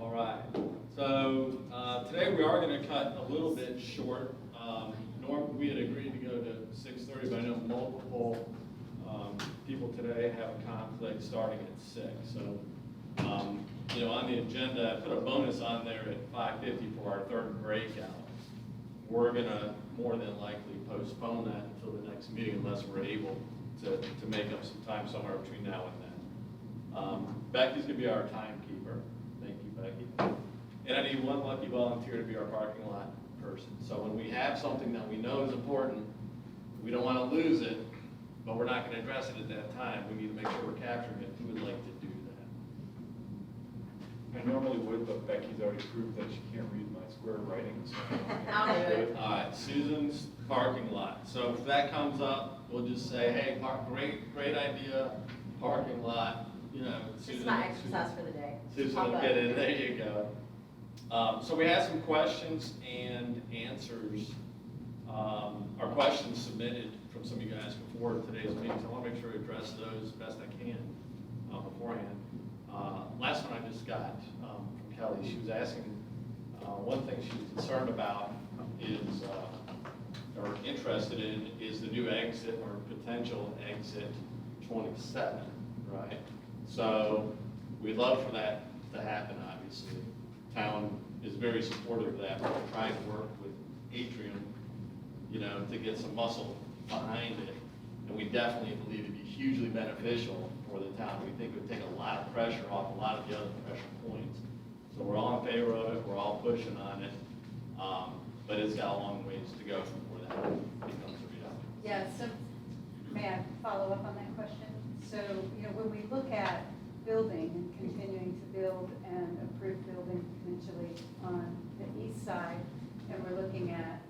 All right. So today we are going to cut a little bit short. Normally we had agreed to go to 6:30, but I know multiple people today have a conflict starting at 6. So, on the agenda, I put a bonus on there at 5:50 for our third breakout. We're going to more than likely postpone that until the next meeting unless we're able to make up some time somewhere between now and then. Becky's going to be our timekeeper. Thank you, Becky. And I need one lucky volunteer to be our parking lot person. So when we have something that we know is important, we don't want to lose it, but we're not going to address it at that time. We need to make sure we're capturing it. Who would like to do that? I normally would, but Becky's already proved that she can't read my square writing. So I'll do it. All right, Susan's parking lot. So if that comes up, we'll just say, hey, great idea, parking lot. This is my exercise for the day. Susan will get in. There you go. So we had some questions and answers. Our questions submitted from some of you guys before today's meeting, so I want to make sure I address those as best I can beforehand. Last one I just got from Kelly. She was asking, one thing she was concerned about is, or interested in, is the new exit or potential exit 27, right? So we'd love for that to happen, obviously. Town is very supportive of that. We're trying to work with Atrium, to get some muscle behind it. And we definitely believe it'd be hugely beneficial for the town. We think it would take a lot of pressure off a lot of the other pressure points. So we're all in favor of it. We're all pushing on it. But it's got a long ways to go before that becomes a reality. Yeah, so may I follow up on that question? So, when we look at building and continuing to build and approve building potentially on the east side, and we're looking at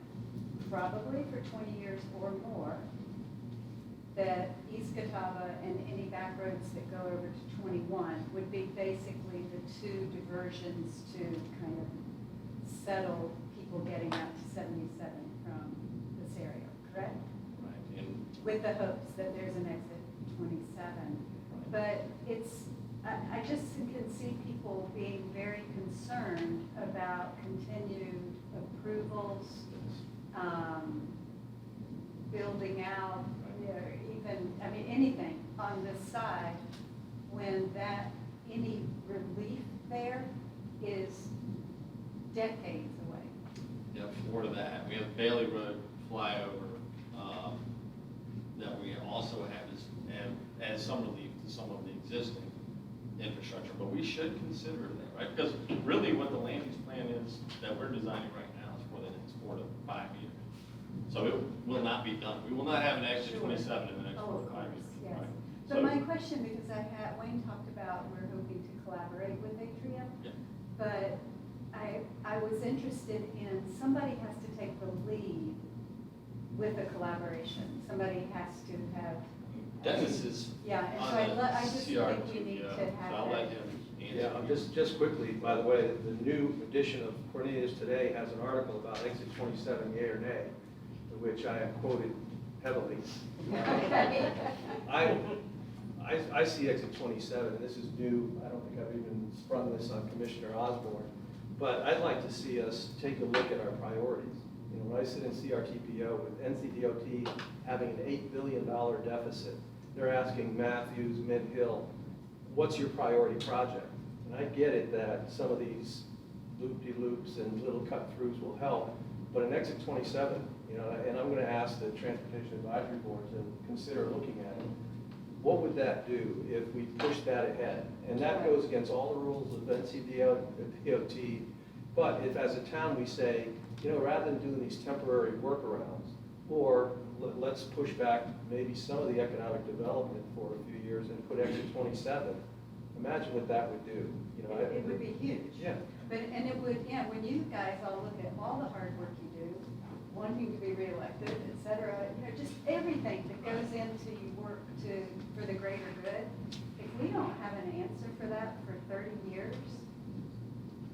probably for 20 years or more, that East Catawba and any back roads that go over to 21 would be basically the two diversions to kind of settle people getting out to 77 from this area, correct? Right. And With the hopes that there's an exit 27. But I just can see people being very concerned about continued approvals, building out, anything on this side, when any relief there is decades away. Yeah, for that, we have Bailey Road flyover that we also have as some relief to some of the existing infrastructure, but we should consider that, right? Because really what the land use plan is that we're designing right now is for the next 4 to 5 years. So it will not be done. We will not have an exit 27 in the next 4 to 5 years. Yes. Right? But So, my question, because Wayne talked about we're hoping to collaborate with Atrium, yeah. but I was interested in, somebody has to take the lead with the collaboration. Somebody has to have. Dennis is Yeah, and on so the I just think CRT, we need to so have I'll let that. him Yeah, answer. just quickly, by the way, the new edition of Cornelius today has an article about exit 27, yea or nay, which I have quoted heavily. Okay. I see exit 27, and this is new. I don't think I've even sprung this on Commissioner Osborne, but I'd like to see us take a look at our priorities. When I sit in CRTPO with NCDOT having an $8 billion deficit, they're asking Matthews, Mid-Hill, what's your priority project? And I get it that some of these loop-de-loops and little cut-throughs will help, but an exit 27, and I'm going to ask the Transportation Advisory Board to consider looking at it. What would that do if we push that ahead? And that goes against all the rules of NCDOT, but if as a town we say, rather than doing these temporary workarounds, or let's push back maybe some of the economic development for a few years and put exit 27, imagine what that would do. It would be huge. Yeah. And it would, when you guys all look at all the hard work you do, wanting to be reelected, et cetera, just everything that goes into your work for the greater good, if we don't have an answer for that for 30 years.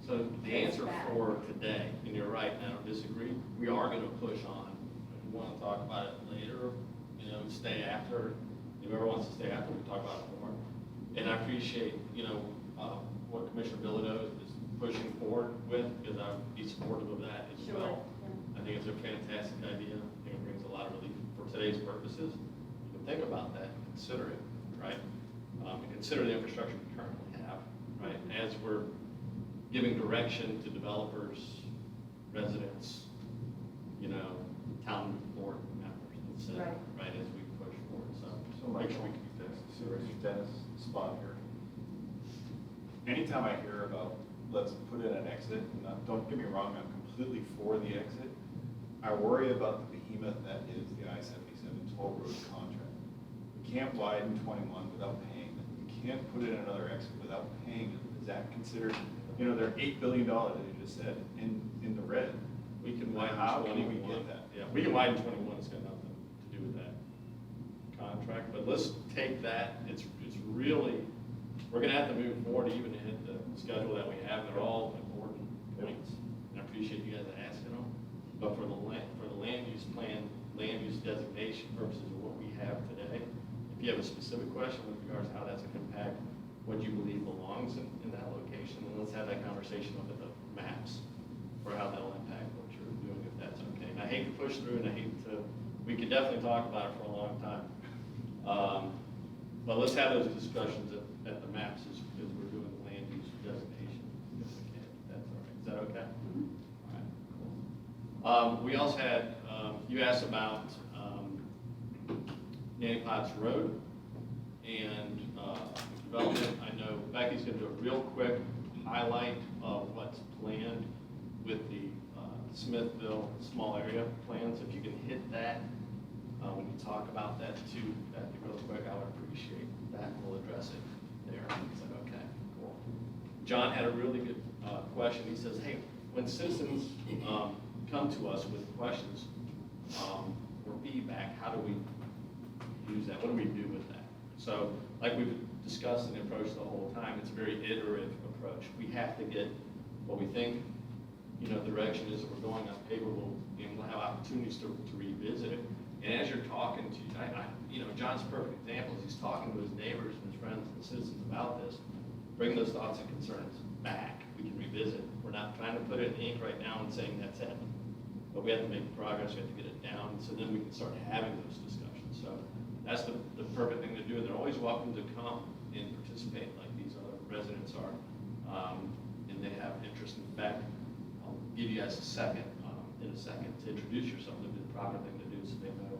So the answer for today, and you're right, I don't disagree, we are going to push on. If we want to talk about it later, stay after, whoever wants to stay after, we can talk about it more. And I appreciate, what Commissioner Bilodeau is pushing board with, because I would be supportive of that as Sure, well. yeah. I think it's a fantastic idea. I think it brings a lot of relief for today's purposes. You can think about that, consider it, right? And consider the infrastructure we currently have, right? As we're giving direction to developers, residents, you know, town board members, et cetera, Right. right, as we push forward, so. So Mike, make sure we keep that. Dennis, spot here. Anytime I hear about, let's put in an exit, don't get me wrong, I'm completely for the exit. I worry about the behemoth that is the I-77 toll road contract. We can't widen 21 without paying them. We can't put in another exit without paying them. Is that considered, you know, they're $8 billion, as you just said, in the red. We can widen How can 21. we get that? Yeah, we can widen 21, it's got nothing to do with that contract, but let's take that, it's really, we're gonna have to move forward even to hit the schedule that we have, they're all important points. And I appreciate you guys asking them, but for the land use plan, land use designation purposes of what we have today, if you have a specific question with regards to how that's gonna impact what you believe belongs in that location, then let's have that conversation over the maps for how that'll impact what you're doing, if that's okay. And I hate to push through, and I hate to, we could definitely talk about it for a long time. But let's have those discussions at the maps as we're doing the land use designation, if we can, if that's all right. Is that okay? All right, cool. We also had, you asked about Nanny Potts Road and development. I know Becky's gonna do a real quick highlight of what's planned with the Smithville small area plans. If you can hit that, when you talk about that too, that'd be real quick, I would appreciate that. We'll address it there. Is that okay? Cool. John had a really good question. He says, hey, when citizens come to us with questions or feedback, how do we use that? What do we do with that? So like we've discussed and approached the whole time, it's a very iterative approach. We have to get what we think, you know, the direction is that we're going on paper, and we'll have opportunities to revisit it. And as you're talking to, you know, John's a perfect example, is he's talking to his neighbors and his friends and citizens about this, bring those thoughts and concerns back. We can revisit. We're not trying to put it in ink right now and saying that's it. But we have to make progress, we have to get it down, so then we can start having those discussions. So that's the perfect thing to do. And they're always welcome to come and participate like these other residents are. And they have interest. In fact, I'll give you guys a second, in a second, to introduce yourself. It'd be the proper thing to do so they know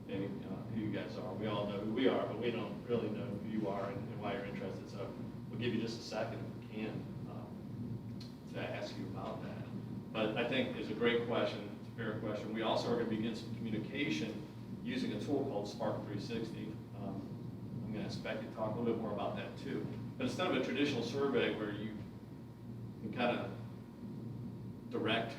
maybe who you guys are. We all know who we are, but we don't really know who you are and why you're interested. So we'll give you just a second if we can to ask you about that. But I think it's a great question, it's a fair question. We also are going to begin some communication using a tool called Spark 360. I'm going to expect you to talk a little bit more about that too. But instead of a traditional survey where you can kind of direct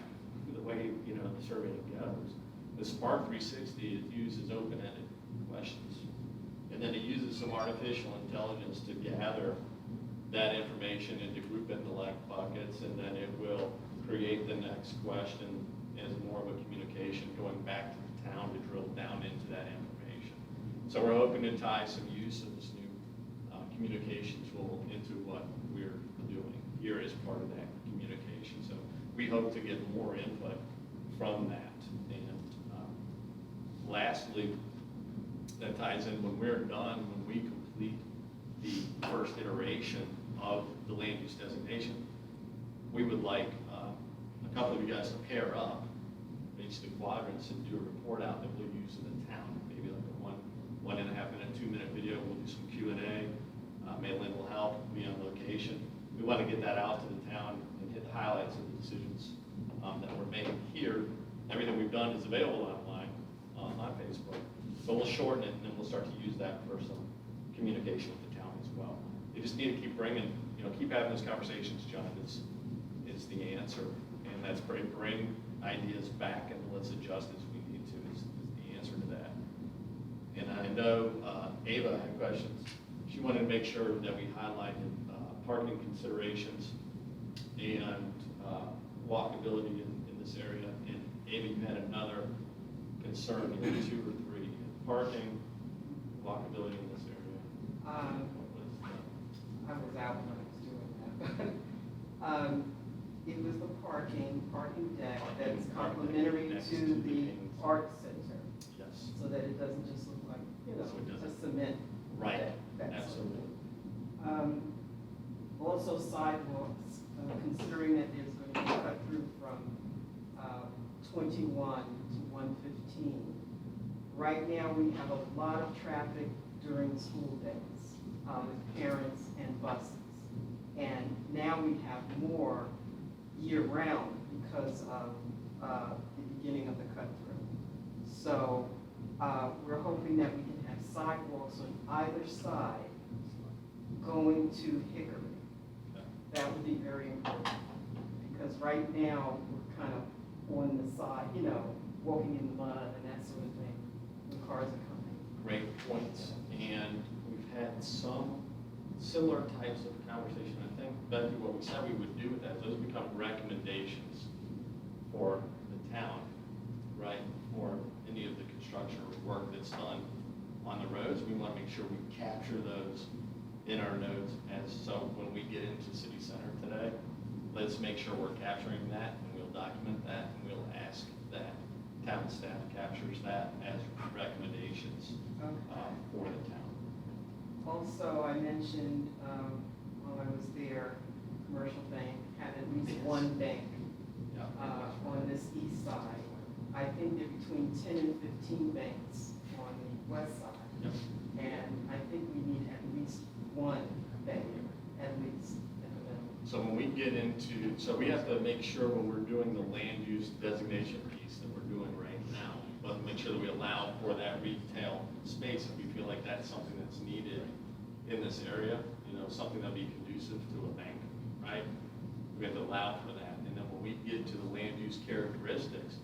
the way, you know, the survey goes, the Spark 360, it uses open-ended questions. And then it uses some artificial intelligence to gather that information and to group it into like buckets, and then it will create the next question as more of a communication going back to the town to drill down into that information. So we're hoping to tie some use of this new communication tool into what we're doing here as part of that communication. So we hope to get more input from that. And lastly, that ties in when we're done, when we complete the first iteration of the land use designation, we would like a couple of you guys to pair up each of the quadrants and do a report out that we'll use in the town, maybe like a 1.5 minute, 2 minute video. We'll do some Q&A. Maylin will help me on location. We want to get that out to the town and hit the highlights of the decisions that we're making here. Everything we've done is available online on Facebook, but we'll shorten it and then we'll start to use that for some communication with the town as well. You just need to keep bringing, you know, keep having those conversations, John, is the answer. And that's bring ideas back and let's adjust as we need to is the answer to that. And I know Ava had questions. She wanted to make sure that we highlighted parking considerations and walkability in this area. And Ava, you had another concern, either 2 or 3, parking, walkability in this area. I was out when I was doing that. it was the parking deck that's complementary Next to to the the art center, Yes, so that it doesn't just look like, So it doesn't- a cement right, deck. That's- absolutely. Also sidewalks, considering that there's going to be a cut through from 21 to 115. Right now, we have a lot of traffic during school days with parents and buses. And now we have more year-round because of the beginning of the cut-through. So we're hoping that we can have sidewalks on either side going to Hickory. That would be very important, because right now, we're kind of on the side, walking in the mud and that sort of thing, when cars are coming. Great points, and we've had some similar types of conversation. I think, Becky, what we said we would do with that, those become recommendations for the town, right? For any of the construction or work that's done on the roads, we want to make sure we capture those in our notes, as so when we get into city center today, let's make sure we're capturing that, and we'll document that, and we'll ask that town staff captures that as recommendations for the town. Also, I mentioned, while I was there, commercial bank had at least one bank Yeah. on this east side. I think they're between 10 and 15 banks on the west side. Yep. And I think we need at least one bank, at least, at the minimum. So when we get into, so we have to make sure when we're doing the land use designation piece that we're doing right now, but make sure that we allow for that retail space if we feel like that's something that's needed in this area, something that'll be conducive to a bank, right? We have to allow for that. And then when we get to the land use characteristics,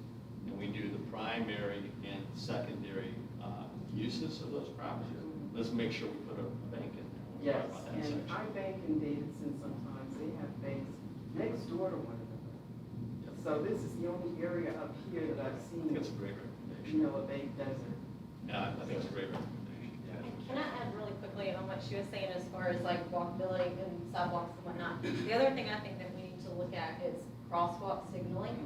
and we do the primary and secondary uses of those properties, let's make sure we put a bank in there. We'll Yes, talk about that and section. I bank in Davidson sometimes, they have banks next door to one another. Yep. So this is the only area up here that I've I seen, think it's a great recommendation. a bank desert. Yeah, I think it's a great recommendation. And can I add really quickly on what she was saying as far as like walkability and sidewalks and whatnot? The other thing I think that we need to look at is crosswalk signaling.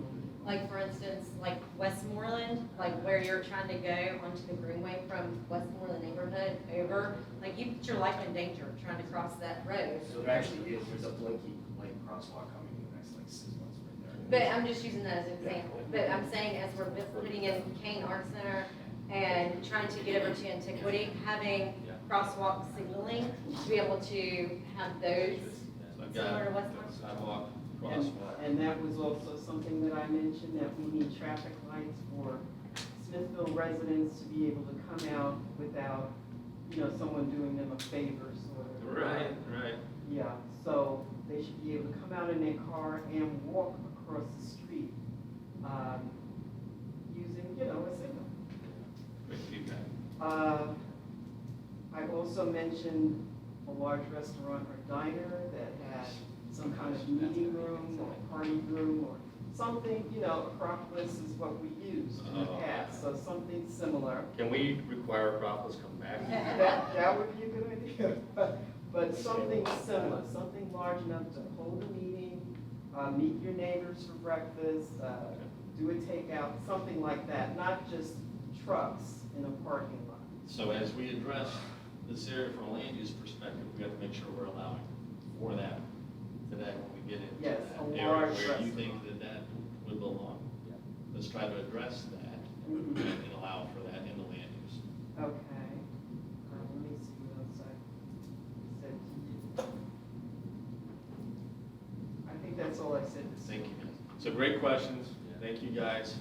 Like for instance, like Westmoreland, like where you're trying to go onto the Greenway from Westmoreland neighborhood over, like you put your life in danger trying to cross that road. So there actually is, there's a blinky light crosswalk coming in the next like 6 months right there. But I'm just using that as an example. But I'm saying as we're putting in Kane Art Center and trying to get over to Antiquity, having crosswalk signaling to be able to have those So I've similar to got Westmoreland. sidewalk, And, crosswalk. and that was also something that I mentioned, that we need traffic lights for Smithville residents to be able to come out without, someone doing them a favor, sort of. Right, right. Yeah, so they should be able to come out in their car and walk across the street, using, a signal. Great feedback. I also mentioned a large restaurant or diner that had some kind of meeting room or party room or something, Acropolis is what we used in the past, so something similar. Can we require Acropolis come back? That would be a good idea, but something similar, something large enough to hold a meeting, meet your neighbors for breakfast, do a takeout, something like that, not just trucks in a parking lot. So as we address this area from a land use perspective, we have to make sure we're allowing for that today when we get into Yes, that a area large where you restaurant. think that that would belong. Let's try to address that Mhm. and allow for that in the land use. Okay, let me see what else I said to you. I think that's all I said to say. Thank you, guys. So great questions. Thank you, guys,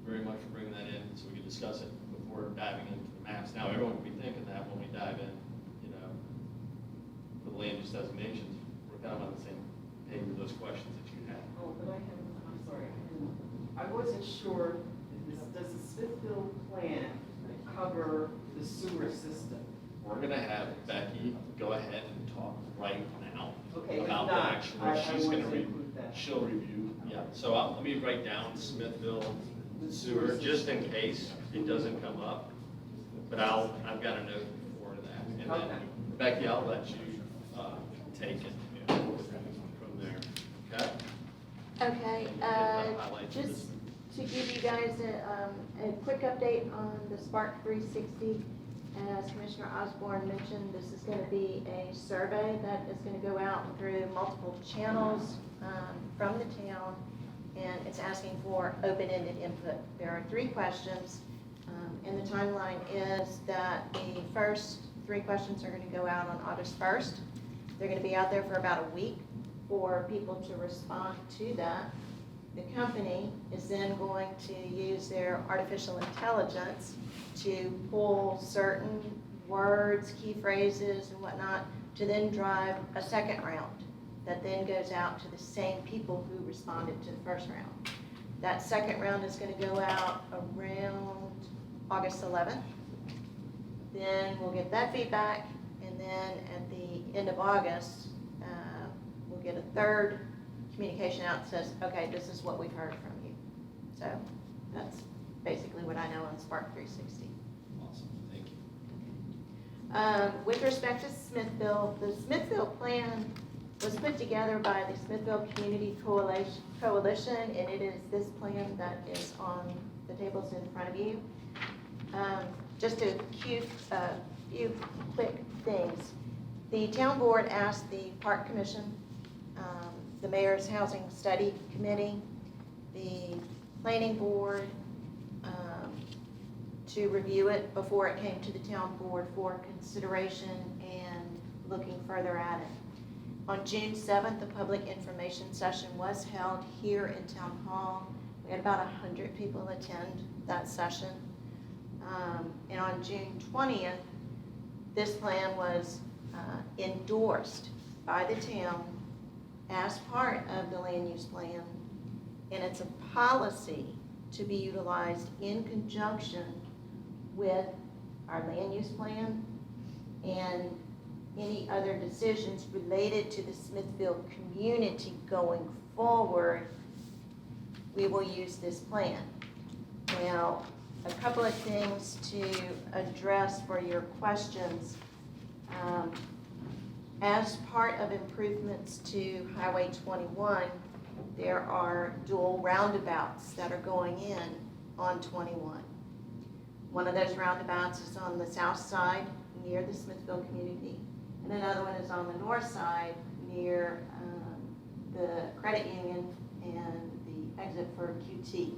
very much for bringing that in so we can discuss it before diving into the maps. Now, everyone will be thinking that when we dive in, for the land use designations, we're kind of on the same page with those questions that you had. Oh, but I'm sorry, I wasn't sure, does the Smithville plan cover the sewer system? We're gonna have Becky go ahead and talk right now Okay, if about the not, actual, I she's want gonna to include that. she'll review, yeah. So let me write down Smithville sewer, just in case it doesn't come up. But I've got a note for that. And Okay. then Becky, I'll let you take it from there, okay? Okay, just to give you guys a quick update on the Spark 360, as Commissioner Osborne mentioned, this is going to be a survey that is going to go out through multiple channels from the town, and it's asking for open-ended input. There are 3 questions, and the timeline is that the first 3 questions are going to go out on August 1st. They're going to be out there for about a week for people to respond to that. The company is then going to use their artificial intelligence to pull certain words, key phrases, and whatnot, to then drive a second round that then goes out to the same people who responded to the first round. That second round is going to go out around August 11th. Then we'll get that feedback, and then at the end of August, we'll get a third communication out that says, okay, this is what we've heard from you. So that's basically what I know on Spark 360. Awesome, thank you. With respect to Smithville, the Smithville plan was put together by the Smithville Community Coalition, and it is this plan that is on the tables in front of you. Just a few quick things. The town board asked the Park Commission, the Mayor's Housing Study Committee, the Planning Board, to review it before it came to the town board for consideration and looking further at it. On June 7th, the public information session was held here in Town Hall. We had about 100 people attend that session. And on June 20th, this plan was endorsed by the town as part of the land use plan, and it's a policy to be utilized in conjunction with our land use plan and any other decisions related to the Smithville community going forward. We will use this plan. Now, a couple of things to address for your questions. As part of improvements to Highway 21, there are dual roundabouts that are going in on 21. One of those roundabouts is on the south side near the Smithville community, and another one is on the north side near the credit union and the exit for QT,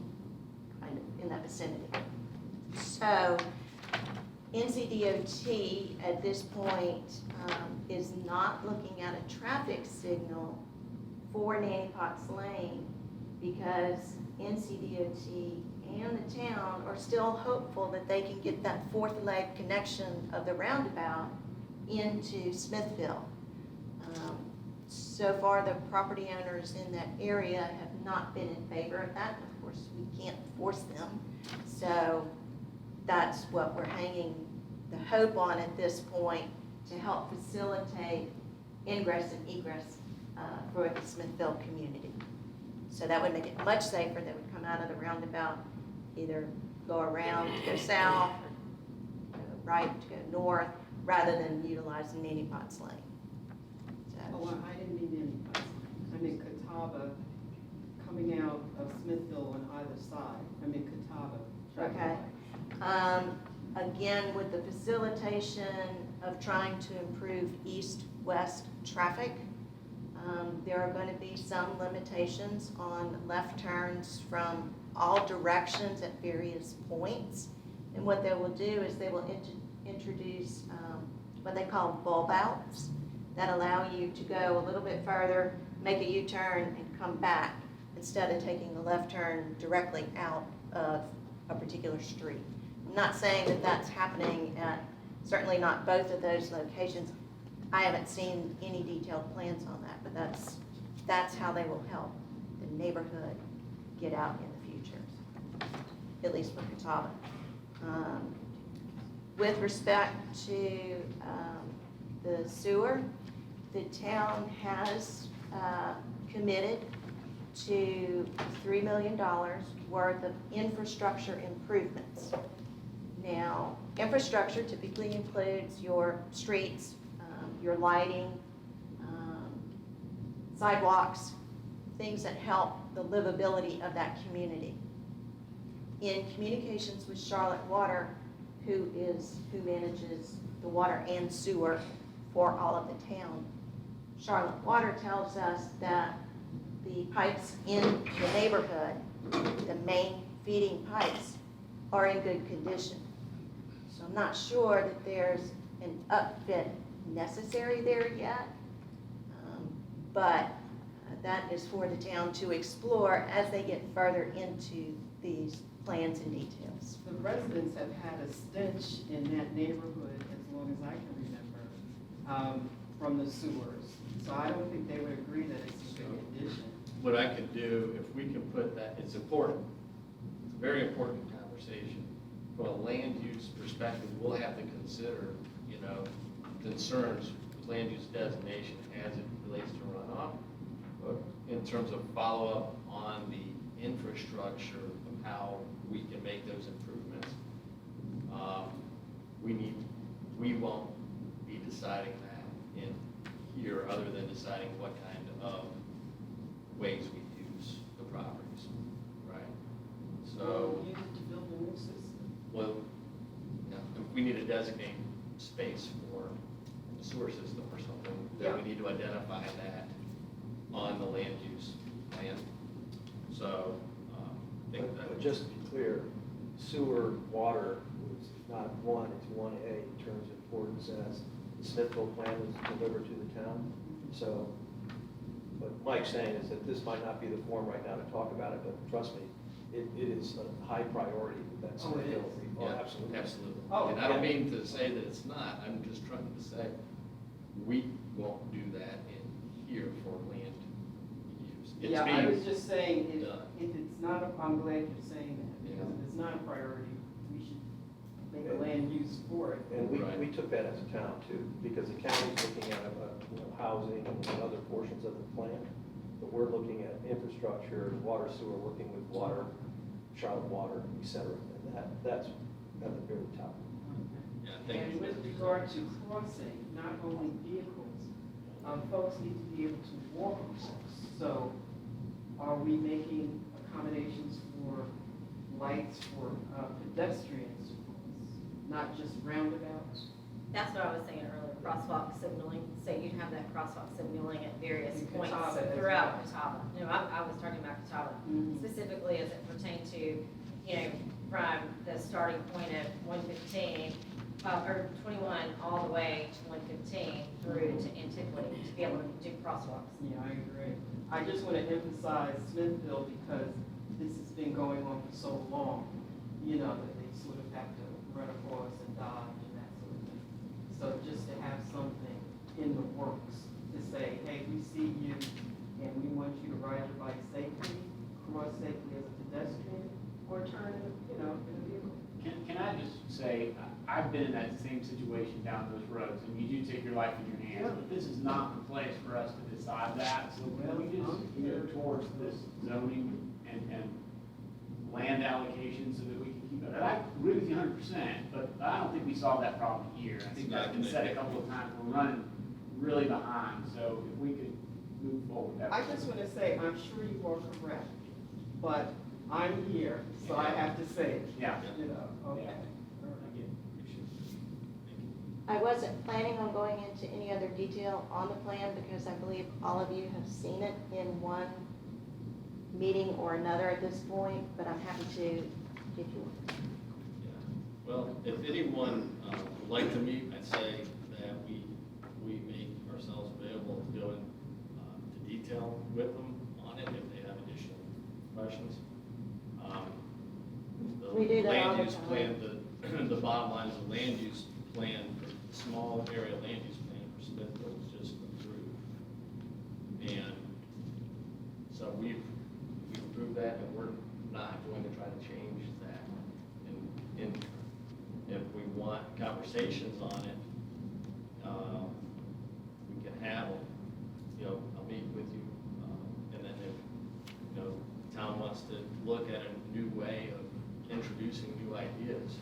kind of in that vicinity. So NCDOT at this point is not looking at a traffic signal for Nanny Potts Lane because NCDOT and the town are still hopeful that they can get that 4th leg connection of the roundabout into Smithville. So far, the property owners in that area have not been in favor of that. Of course, we can't force them. So that's what we're hanging the hope on at this point to help facilitate ingress and egress for the Smithville community. So that would make it much safer. They would come out of the roundabout, either go around to go south, or go right to go north, rather than utilizing Nanny Potts Lane. Oh, I didn't mean Nanny Potts. I mean Catawba coming out of Smithville on either side. I mean Catawba. Okay. Again, with the facilitation of trying to improve east-west traffic, there are going to be some limitations on left turns from all directions at various points. And what they will do is they will introduce what they call bulb outs that allow you to go a little bit further, make a U-turn, and come back instead of taking the left turn directly out of a particular street. I'm not saying that that's happening at, certainly not both of those locations. I haven't seen any detailed plans on that, but that's how they will help the neighborhood get out in the future, at least for Catawba. With respect to the sewer, the town has committed to $3 million worth of infrastructure improvements. Now, infrastructure typically includes your streets, your lighting, sidewalks, things that help the livability of that community. In communications with Charlotte Water, who manages the water and sewer for all of the town, Charlotte Water tells us that the pipes in the neighborhood, the main feeding pipes, are in good condition. So I'm not sure that there's an upfit necessary there yet, but that is for the town to explore as they get further into these plans and details. The residents have had a stench in that neighborhood as long as I can remember, from the sewers. So I don't think they would agree that it's a good addition. What I could do, if we can put that, it's important, it's a very important conversation. From a land use perspective, we'll have to consider, concerns with land use designation as it relates to runoff. But in terms of follow-up on the infrastructure of how we can make those improvements, we won't be deciding that in here other than deciding what kind of ways we use the properties, right? So, Use it to build a new system. well, if we need to designate space for the sewer system or something, then we need to identify that on the land use plan. So, I think that. But just to be clear, sewer water is not one, it's 1A in terms of importance as the Smithville plan was delivered to the town. So what Mike's saying is that this might not be the forum right now to talk about it, but trust me, it is a high priority that that's. Oh, it is? Oh, Yeah, absolutely. Absolutely. Oh, And I don't yeah. mean to say that it's not, I'm just trying to say, we won't do that in here for land use. It's Yeah, I being was just saying, done. if it's not, I'm glad you're saying that, because Yeah. if it's not a priority, we should make a land use for it. And Right. we took that as a town too, because the county's looking at housing and other portions of the plan, but we're looking at infrastructure, water, sewer, working with water, Charlotte Water, et cetera, and that's at the very top. Yeah, thank And you. with regard to crossing, not only vehicles, folks need to be able to walk across. So are we making accommodations for lights for pedestrians, not just roundabouts? That's what I was saying earlier, crosswalk signaling, so you'd have that crosswalk signaling at various In points Catawba as throughout well. Catawba. No, I was talking about Catawba, Mhm. specifically as it pertained to, from the starting point of 115, or 21, all the way to 115 through to Antiquity, to be able to do crosswalks. Yeah, I agree. I just want to emphasize Smithville because this has been going on for so long, that they sort of have to run across and dodge and that sort of thing. So just to have something in the works to say, hey, we see you and we want you to ride your bike safely, cross safely as a pedestrian, or turn in a vehicle. Can I just say, I've been in that same situation down those roads, and you do take your life in your hands, but this is not the place for us to decide that, so can we just gear towards this zoning and land allocation so that we can keep it? And I agree with you 100%, but I don't think we solved that problem here. I think that's been said a couple of times, we're running really behind, so if we could move forward, that I just want to say, I'm sure you are correct, but I'm here, so I have to say it. Yeah. Okay. I wasn't planning on going into any other detail on the plan because I believe all of you have seen it in one meeting or another at this point, but I'm happy to give you one. Yeah. Well, if anyone would like to meet, I'd say that we make ourselves available to go into detail with them on it if they have additional questions. We do that all the Land use time. plan, the bottom line is the land use plan for the small area land use plan for Smithville was just approved. And so we've approved that and we're not going to try to change that. And if we want conversations on it, we can have them, I'll meet with you. And then if, town wants to look at a new way of introducing new ideas,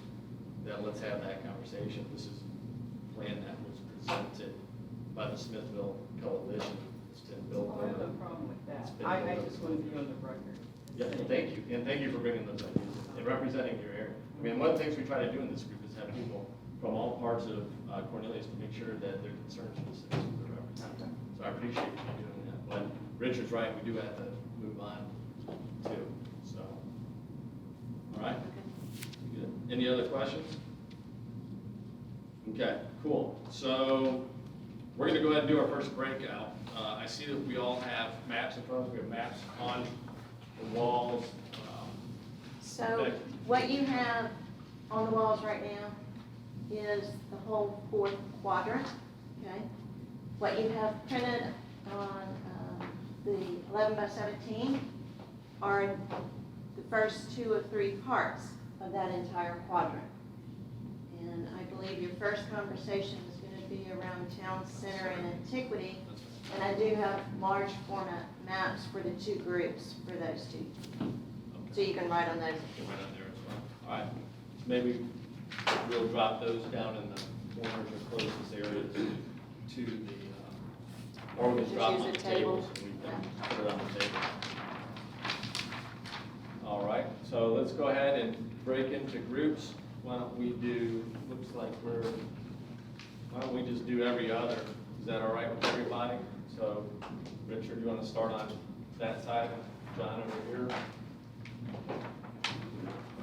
then let's have that conversation. This is a plan that was presented by the Smithville Coalition. It's been built I have no on. problem with that. it's been. I just want to be on the record. Yeah, and thank you for bringing those ideas and representing your area. I mean, one of the things we try to do in this group is have people from all parts of Cornelius to make sure that their concerns for the citizens are represented. So I appreciate you doing that. But Richard's right, we do have to move on too, so. All right? Good. Any other questions? Okay, cool. So we're gonna go ahead and do our first breakout. I see that we all have maps in front of us. We have maps on the walls. So Becky. what you have on the walls right now is the whole fourth quadrant, okay? What you have printed on the 11 by 17 are the first 2 or 3 parts of that entire quadrant. And I believe your first conversation is going to be around town center and antiquity. And I do have large format maps for the 2 groups for those 2. So you can write on those. You can write on there as well. All right, so maybe we'll drop those down in the corners or closest areas to the, or we'll just drop them on the Just use the tables table. and we can put it on the table. All right, so let's go ahead and break into groups. Why don't we do, looks like why don't we just do every other? Is that all right with everybody? So, Richard, you want to start on that side? John over here?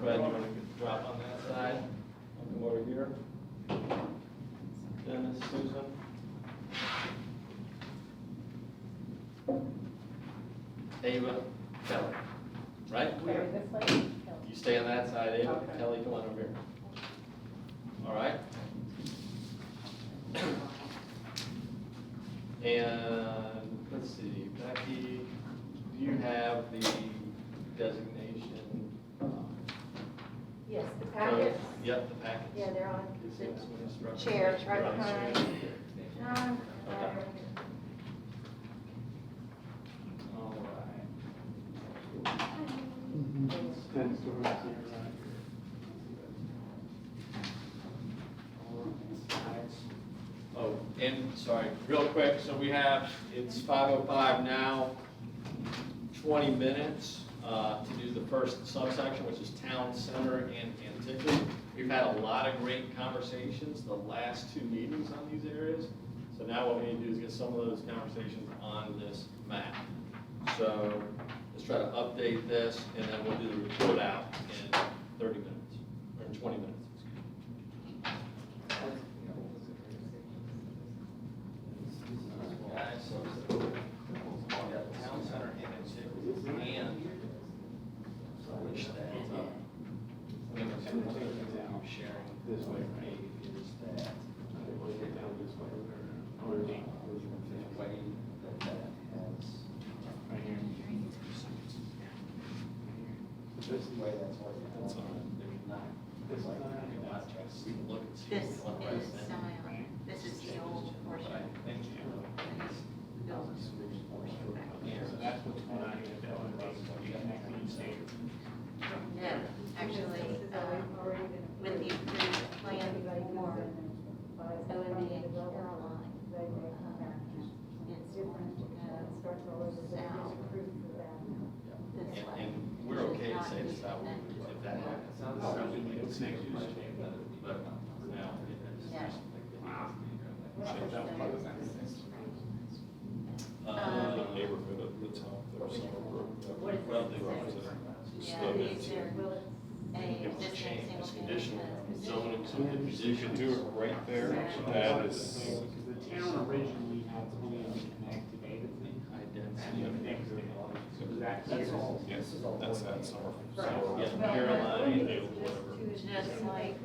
Fred, you want to drop on that side? I'll come over here. Dennis, Susan? Ava, Kelly, right? You stay on that side, Ava. Okay. Kelly, come on over here. All right? And, let's see, Becky, do you have the designation? Yes, the code? packets. Yep, the packets. Yeah, they're on Gives you some the instructions. chairs right You're on behind. screen. John, Okay. All right. Oh, and, sorry, real quick, so we have, it's 5:05 now, 20 minutes to do the first subsection, which is town center and antiquity. We've had a lot of great conversations the last 2 meetings on these areas. So now what we need to do is get some of those conversations on this map. So let's try to update this, and then we'll do the report out in 30 minutes, or in 20 minutes. Guys, so we got the town center and antiquity, and which that, I mean, two things that I'm sharing this way, right, is that we'll get down this way, the way that that has. Right here. This way, that's what, that's all right, there's not, this like, we can look and see. This is, what right then. this is the old portion. Right, thank you. So that's what's going on here, that one, you connect these two. No, actually, with the approved plan for OMB and Caroline, it's south this way. And we're okay to say this out, if that happens. We can connect you to it, but for now, it is. Yeah. Neighborhood at the top there, somewhere. What is Well, this? they Yeah, these are a It was existing changed, single it's family conditional home. zoning, so the You could do it right there, that is, Because the town originally had planned to connect to Davidson, high and density. then next to it, so that's all. yes, that's that summer. Yeah, Caroline, whatever. Just like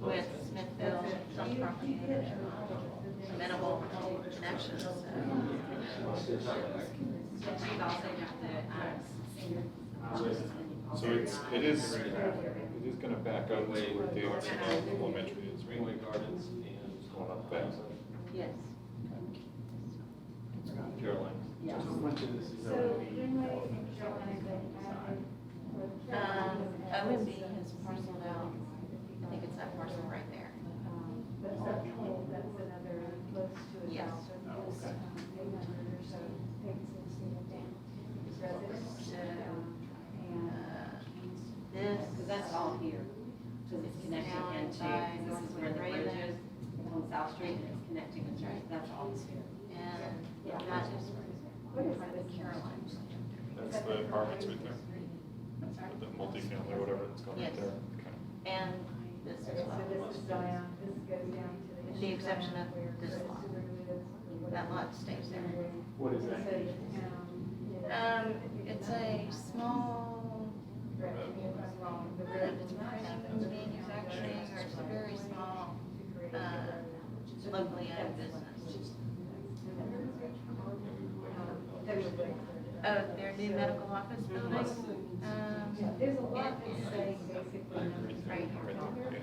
with Smithville, some property owners are amenable connections, so. You've also got the, So it is gonna back up to where Davidson Elementary is, right? Way Gardens and. Going up that. Yes. Caroline. So much of this is So, already. Greenway and Carolina, OMB has parceled out, I think it's that parcel right there. But that's another close to a Yes. thousand, this, 800 or so, takes us down. into, this is where the bridge is, on South Street, and it's connecting the church, that's all it's here. And Yeah. that is, Caroline. That's the apartments right there, I'm sorry? the multifamily, or whatever it's called right Yes. there. Okay. and this So is this is Zion, this goes down to the. With the exception of where this the lot. sewer is, That lot stays there. What is that? It says, It's a small, correct me if I'm wrong, I the believe road it's is not printing, manufacturing, or it's a very small, locally owned business. Oh, their new medical office building? There's a lot to say basically. Right here.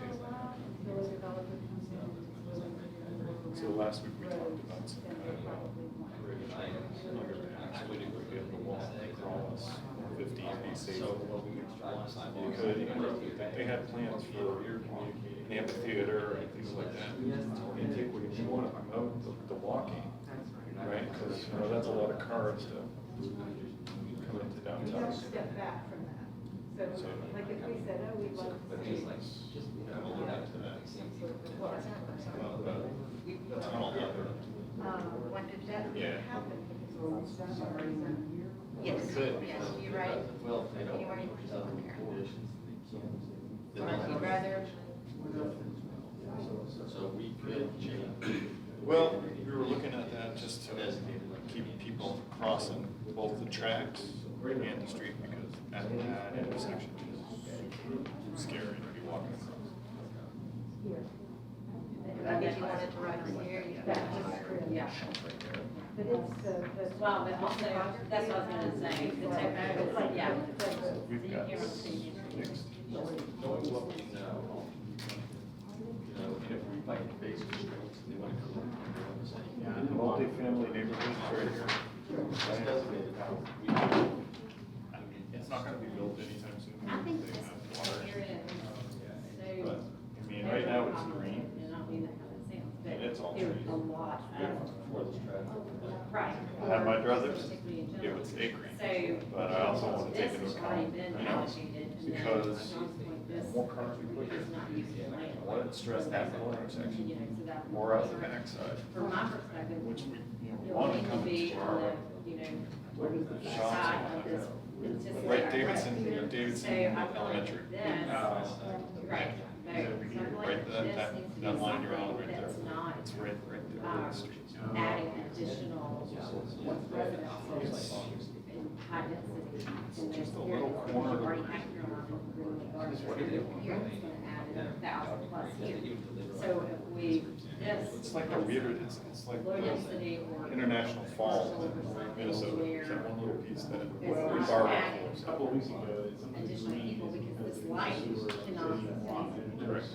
So last week we talked about some kind of, we have the wall across 50 and safe. You could, they had plans for an amphitheater and things like that. And you want to promote the walking, right? Because, you know, that's a lot of cars to come into You downtown. don't step back from that. So like if we said, oh, we'd like to see. When did that Yeah. happen? We Yes, could, yes, because you're right. well, they don't. You already put it in there. Then You'd rather, So we could change. Well, we were looking at that just to keep people crossing both the tracks and the street, because at that intersection is scary to be walking across. if you wanted to ride over here, you could. Yeah. But it's, Well, but also, that's what I was gonna say, the technical, yeah. We've got You mixed. Knowing what we know, you know, if we fight face constraints, they want to come in. Multi-family neighborhoods right here. It's designated now. We do. I mean, it's not gonna be built anytime soon. I think They this have water. here is, But, so. I mean, right now it's green. And I don't mean that kind of sense, but And it's all there's trees. a lot of, For this traffic. right. I have my druthers, Particularly in it general. would stay green. So. But I also want to take This into has already account, been you know, allocated, and then because this more cars we put is not used here, for land. I want to stress that whole intersection, You know, so that. or out the backside, From my perspective, which we, you know, we it'll want to need to come be to on our, the, you know, shops side and of this. anticipated right, growth. Davidson, you know, Davidson So I feel like Elementary. this, So right, we can right that line you're on right there. that's not, It's right there on the street. adding additional residences in high density. And Just a there's little here, corner. you already have your line in Greenwood Gardens, here it's gonna add 1,000 plus here. So if we, this. It's like a weird, it's like Low density or. International Falls in Minnesota, it's that one little piece that we barbecue. A couple of weeks ago, it's something Additional people, because this light cannot. Correct.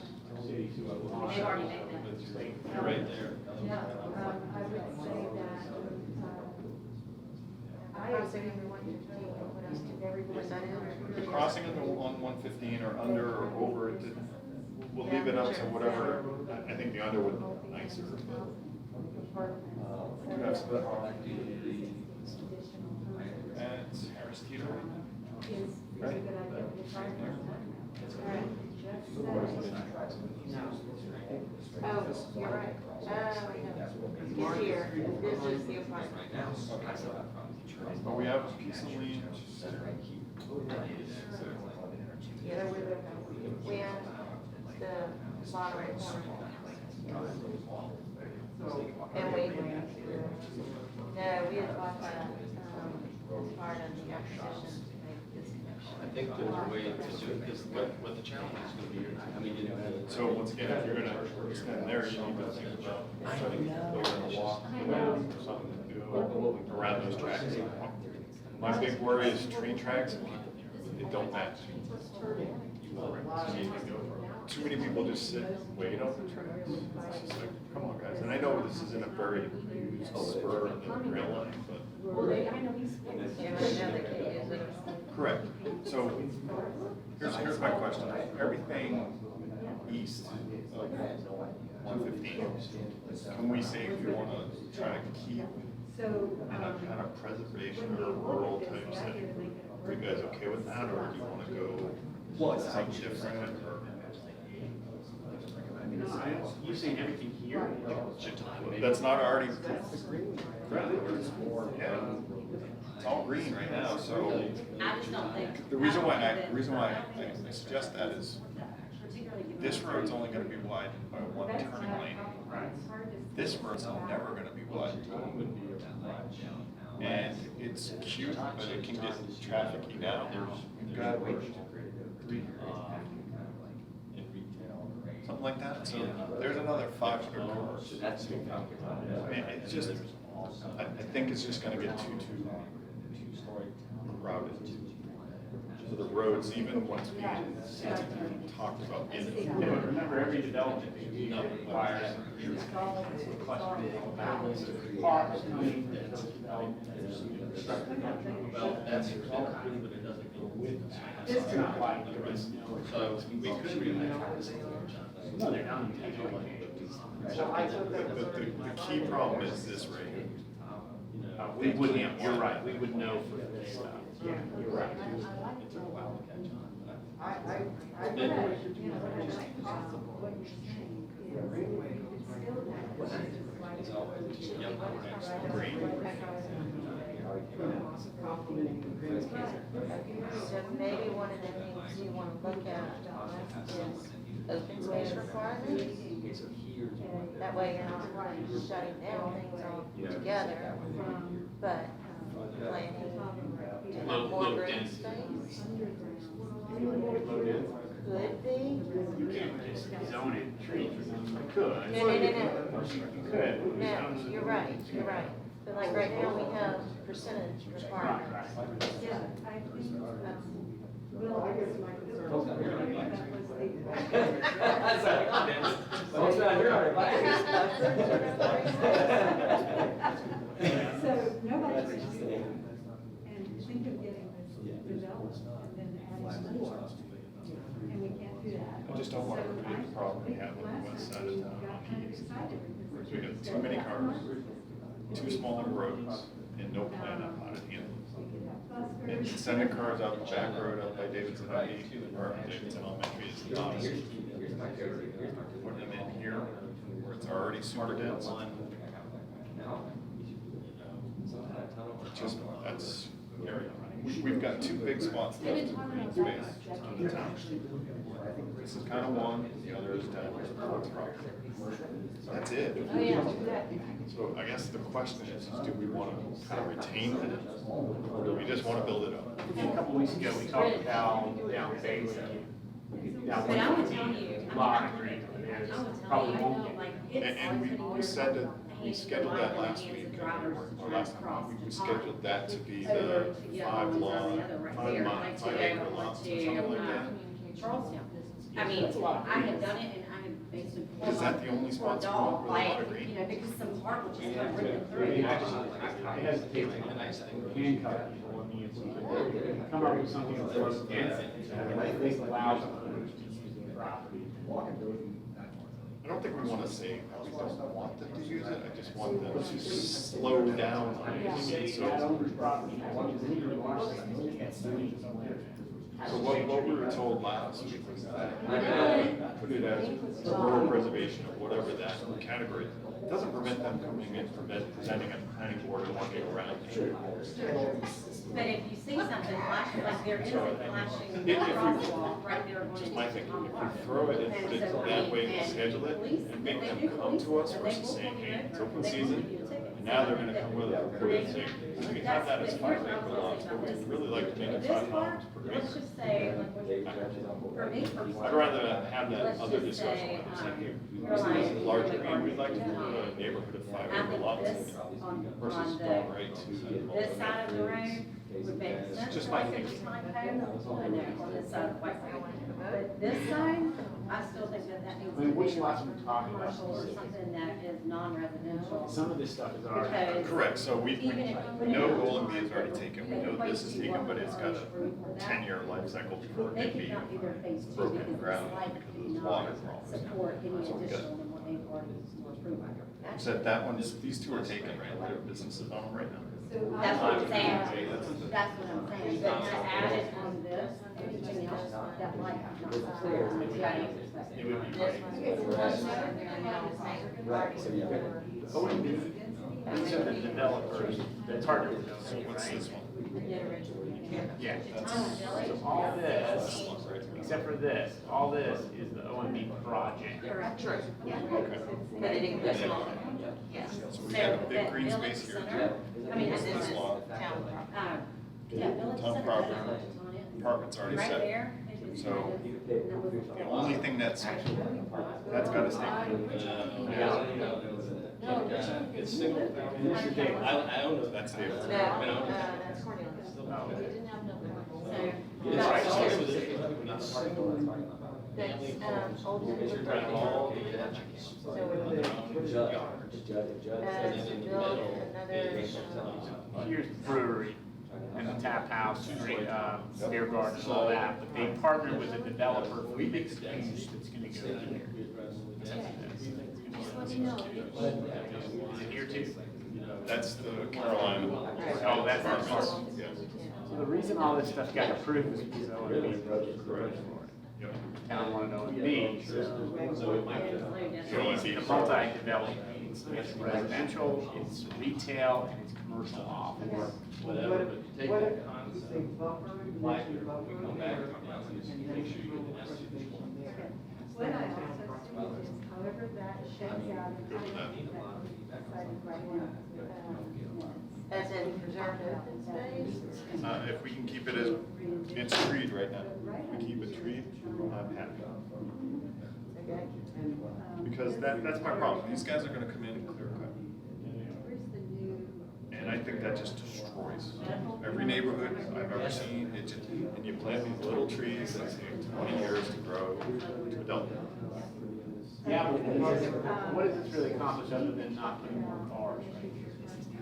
city to a lot. They've already made that. You're right there. Yeah, I would say that, I Crossing agree over with 115, what what else did everyone Was say? The crossing on 115 or under or over it, we'll leave it up to whatever, I think the under would be nicer, but. We do have some. That's Harris Teeter. Is a good idea to try Oh, you're right. It's here, this is the apartment. But we have a piece of land. Yeah, we have the bottom corner. And we had bought that, as part of the acquisition to make this connection. I think there's a way to do it, because what the challenge is gonna be, I mean, you know. So once again, if you're gonna extend there, you need to think about setting, you're gonna walk around or something to do around those tracks. My big worry is train tracks, they don't match. Too many people just sit and wait on the tracks. It's just like, come on, guys. And I know this isn't a very used spur in the rail line, but. Yeah, but now they can't use it. Correct. So here's my question. Everything east of 115, can we say if we want to try to keep So, in a kind of preservation or rural type setting? Are you guys okay with that, or do you want to go something different? Or You saying everything here? That's not already. Yeah, it's all green right now, so. I just don't think. The reason why I suggest that is, this road's only gonna be wide by one turning lane. This road's never gonna be wide. And it's cute, but it can get trafficy now. We've got something like that, so there's another 500 cars. I mean, it's just, I think it's just gonna get too crowded. So the roads, even once we talked about in it. Yeah, but remember, every development requires parks coming, those developments, Well, that's all kind, but it doesn't go with that. it's not like there is no. So we could really. No, they're not. The key problem is this right here. We wouldn't, you're right, we would know for this stuff. Yeah, you're right. It took a while to catch on. I think what should be possible. What you're saying is, it's still that. It's always, yep, green. Complimenting the green space. So maybe one of the things you want to look at is open space requirements. That way you're not shutting down things all together, but planning to have more green space. Could be. You can't just zone it trees, you could. No. You could. No, you're right. But like right now, we have percentage requirements. Yeah, I think, Will, I guess my So nobody should do that and think of getting this developed and then adding more. And we can't do that. I just don't want to repeat the problem we had on the west side of town on Keys. We got too many cars, too small of roads, and no plan on how to handle it. And sending cars out the back road up by Davidson High, or Davidson Elementary is not a put them in here where it's already super dense. Just, that's, we've got two big spots left in green space in the town. This is kind of one, the other is down where the fourth property. That's it. Oh, yeah. So I guess the question is do we want to kind of retain that, or do we just want to build it up? A couple weeks ago, we talked about down Bailey. But I would tell you, A lot of green, there's I would tell probably you, I won't know, get. like, it's. And we said that, we scheduled that last week, or last time, we scheduled that to be the 5 acre lots or something like that. Charlestown. I mean, I had done it and I had basically. Is that the only spots we want with a lot of green? You know, because some park will just come ripping I mean, through. I hesitate The nice thing. to handcuff people, I mean, it's come up with something that's less dense, and I think allows owners to use the property. I don't think we want to say that we don't want them to use it, I just want them to slow down on it. That owner's property, So what we were told last week was that we're gonna put it as a rural preservation or whatever that category. It doesn't prevent them coming in, presenting at the planning board and walking around. But if you see something flashing, like there is a flashing If we- crosswalk right there. on Just my the thinking, if park. we throw it and put it And so, that way and and schedule it, police, and make they them do come police, to us and they versus will saying, pull you hey, it's over, open they will season, give you a ticket. and now they're gonna come with a permit saying, we can have that as 5 acre lots, but we'd really like to make it This 5 part, homes per let's acre. just say, like, for me personally. I'd rather have that let's other just discussion, say, like, saying, you're this like, is larger you're green, we'd like to like, put a neighborhood of 5 I acre think lots this on versus the, going right to the. this side of the road would make sense. Just for my like a thinking. time frame, I know, on this side of White Road. But this side, I still think that that needs I to mean, which be lots are we talking about? commercial or something that is non-residential. Some of this stuff is already. Because Correct, so we even if you put know it- Golden Bee is already taken, we know this is taken, but it's got a 10-year life cycle before They it could be not do their phase two broken because ground it's like because of the water problems. support any So we got- additional than what they've already approved. You said that one's, these two are taken, right? They're businesses on them right now. That's what I'm saying, that's what I'm saying, but to add it on this, anything else that might not be clear, It would be This great. one, this one, and then the same parking for. ONB, these are the developers, it's hard to know, What's right? this one? Yeah, so all this, except for this, all this is the ONB project. True, yeah. Okay. But it includes all of them, yes. So we have a big green Village space here. Center, I mean, What's this this is lot? Town property. Yeah, Village Town Center, property. that's what it's on it. Apartments already Right set. there. So the only thing that's gotta stay. No, this one It's single family. This is David. I own it. That's David. No, that's Cornelius. Oh. We didn't have no. It's So. right, so it's single family That's, homes. Old You're Denver. bringing all the attributes. So we're Yards. And then in the middle is, Here's the brewery and the tap house, beer garden and all that, but they partnered with a developer for mixed use that's gonna go here. Just let me know. Is it here too? That's the Carolina. Oh, that's the part. Yes. So the reason all this stuff got approved was because ONB approached for it. Yep. Town wanted ONB, so it might so it's a multi-development. It's residential, it's retail, and it's commercial office. whatever, but take What that if you say buffer, you like, mention buffer, we come back and talk about this, make sure you get the message. What I also think is however that shakes out, and I don't think that can be decided right now. As in preserved open space? If we can keep it as, it's treed right now. If we keep it treed, I'm happy. Okay. Because that's my problem. These guys are gonna come in and clear cut. Where's the new? And I think that just destroys every neighborhood I've ever seen. It just, and you plant these little trees that take 20 years to grow to adult. Yeah, but what does this really accomplish other than not putting more cars right here?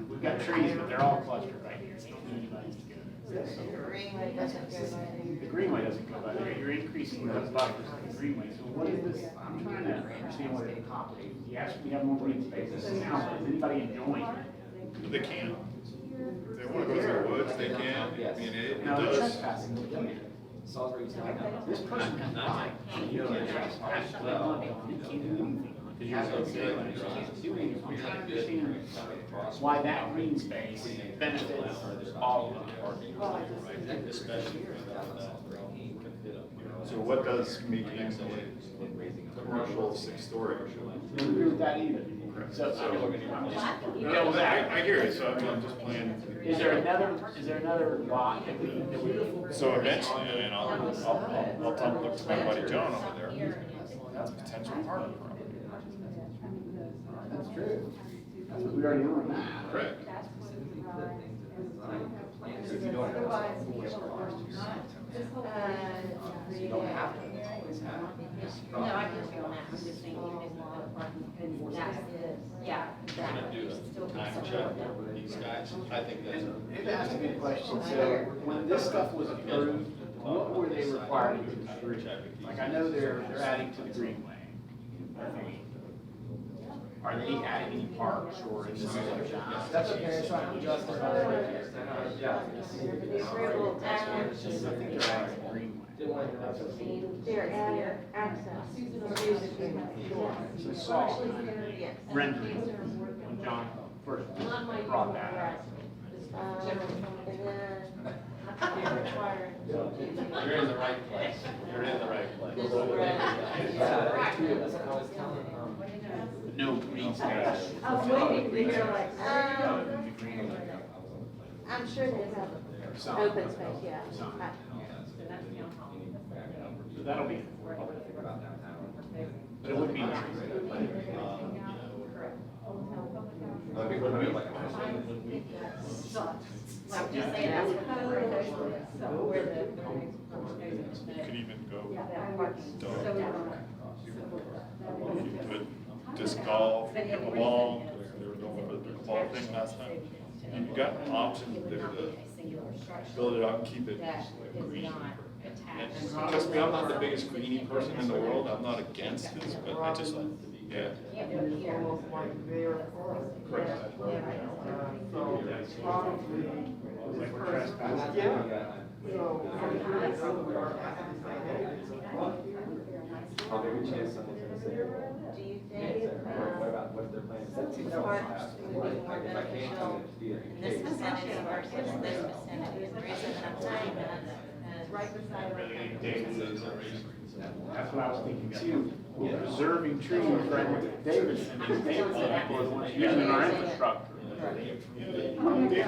We've got trees, but they're all clustered right here, so don't do anybody to go there. The greenway doesn't go by there. The greenway doesn't go by there, you're increasing the buffers of the greenway, so what is this, I'm trying to understand what it accomplishes. You asked me to have more green spaces, now, is anybody enjoying it? But they can. If they wanna go through the woods, they can. I mean, it Now, they're does. trespassing, they can't. This person can buy, you can't trespass, you can't do anything. Because you're so good, you can't do anything. I'm trying to understand why that green space benefits all of them. Especially. So what does making it commercial 6-story? I don't agree with that either. So, I'm just, you know, I hear you, so I'm just playing. is there another lot that we? So eventually, and I'll talk to my buddy John over there, that's a potential parking problem. That's true. That's what we already own now. Correct. Otherwise, people are not. You don't have to always have. No, I can feel that, I'm just saying, even if it's not a parking, and that's it, yeah, We're gonna exactly. do Still a be time somewhere. check with these guys, I think that's. Maybe that's a good question. So when this stuff was approved, what were they required to do? Like, I know they're adding to the greenway. Are they adding any parks or is this like that? That's okay, it's not just. The approval, I think they're adding the greenway. they're adding access. So saw Yes. rendering when John first brought that up. And then they're requiring. You're in the right place, you're in the right place. This road. That's what I was telling them. No green space. I was waiting to hear like. The greenway. I'm sure they have Some. open space, yeah. Some. So that'll be. But it would be nice. Like, just say that's where the. You could even go, So you put disc golf, pickleball, there was no pickleball thing last time. You've got options there to build it up and keep it That is green. not attached. And trust me, I'm not the biggest greenie person in the world, I'm not against this, but I just like, yeah. Can't do it here. almost like there for us. Correct. So probably. Like we're trespassing. Yeah. So. more beneficial in this vicinity versus this vicinity. And the reason that I'm saying that is Right beside our Really, campus. Davis, that's what I was thinking too. We're preserving trees right with Davis, and then Davis was one using our infrastructure. This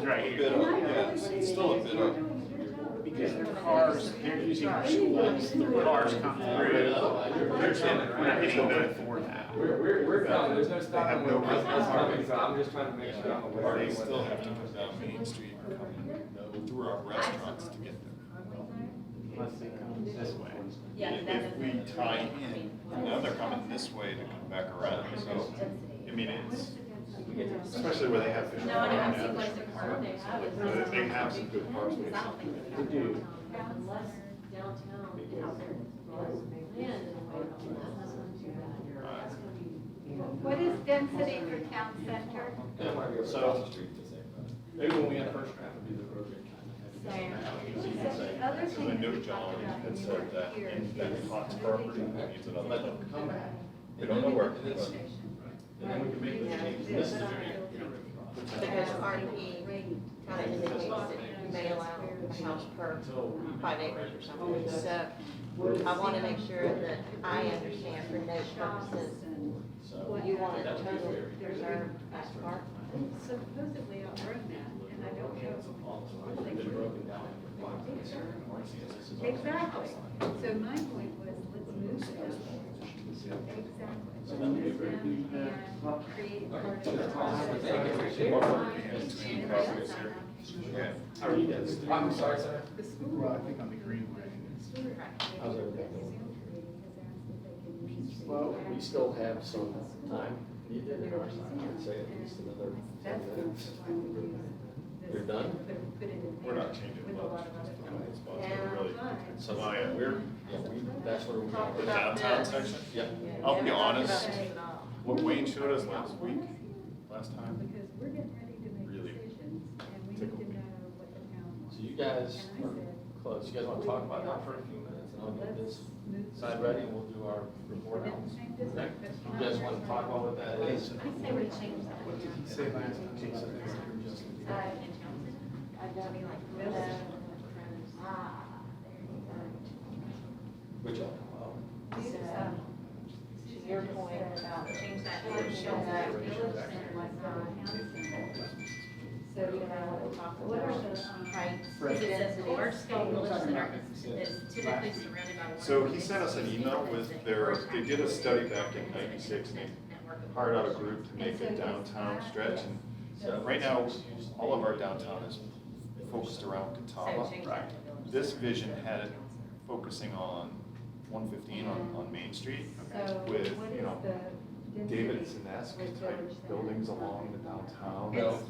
is right here. It's still a bit of. Because their cars, they're using our schools, their cars come through. We're not hitting them for that. We're done, there's no They have stopping no with business. parking, so I'm just trying to make sure I'm aware. They still have to come down Main Street and come through our restaurants to get there. Unless they come this way. Yeah, that If we doesn't- tie in, now they're coming this way to come back around, so, I mean, it's, especially where they have fish. No, I know, I've seen places where they have. They have some good park spaces. I don't think they They do. have unless downtown is land in a way that's not too bad. What is density for town center? So, maybe when we have first draft, we'll do the program. So the other So thing I that know we John talked about had in said that here in that is Fox moving property the needs another Let them look. come back. We don't know where, And then- but And then we can make the changes. This is very. Because RP kind of indicates that you may allow a house per 5 acres or something. So I want to make sure that I understand for note purposes, you want it totally preserved as park? supposedly outgrown that, and I don't know. what they Been were- broken down. Exactly, so my point was, let's move them. Exactly. Let's move them and create part of the process. between properties here. Yeah. How are you guys? I'm sorry, sir. The school. Well, I think on the Greenway. How's everything going? Well, We still have some time needed in our side, I'd say at least another 10 minutes. You're done? We're not changing With a lot of other. much. Spots are really, So Maya, we're, that's where we Talked the are. about downtown this. section, Yeah. I'll be Never talked honest, about this at all. what Wayne showed us last week, last time, Because we're getting ready to make Really decisions, and we need tickled to me. know what the town wants. So you guys And I are said, close. You guys want to talk about that for a few minutes and I'll get this side ready and we'll do our report out. Okay? You guys want to talk about what that is? I say we change that. What did he say last time? I don't mean like. Ah, there you go. Which one? So, to your point about change that, show that. So you know, want to talk about heights, because it says large scale village center is typically surrounded by. So he sent us an email with their, they did a study back in '96, and they hired out a group to make a downtown stretch, and right now, all of our downtown is focused around Catawba. This vision had it focusing on 115 on Main Street with, you know, Davidson-esque type buildings along the downtown. Well,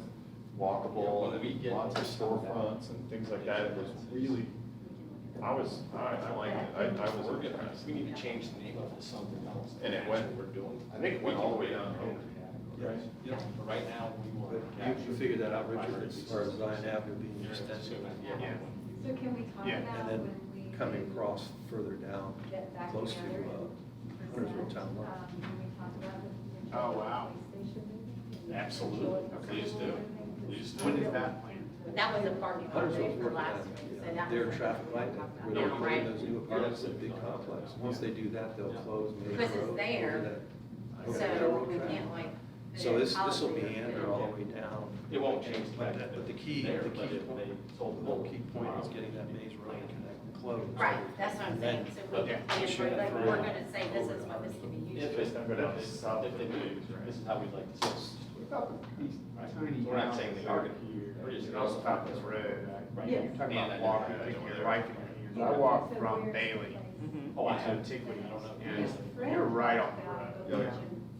Walkable, when we get- lots of storefronts and things like that. It was really, I like it. I was impressed. We need to change the name of it to something else. And it went, We're doing. I think it went all the way down home. Right. Yeah, but right now, we want to You figured that out, Richard, as far as Zion Avenue being used. Yeah. So can we talk Yeah, about And then when we coming across further down, get back close to together? Huntersville Town Line. Can we talk about the Oh, wow. police station moving? Absolutely. Please do. Please do. When is that planned? That was a parking lot Huntersville's for working last on week, so that their was. traffic light, where they're putting those new apartments, that big complex. Once they do that, they'll close Main Road. Because it's there, over that- So railroad we track. can't like. So this will be meander all the way down. It won't change But that. but the key There, but point, if they told the whole key point is getting that Main Road closed. Right, that's what I'm saying, so we Okay. can plan for, like, we're gonna say this is what this can be used If for. it's, if they do, this is how we'd like to see it. Tiny We're not saying they are gonna. here. We're just- And also about this road. Right. Yes. You're talking And about I- walking, I- taking your right in here. I walk from Bailey Oh, I into have. Antiquity, I don't know. and you're right on the road.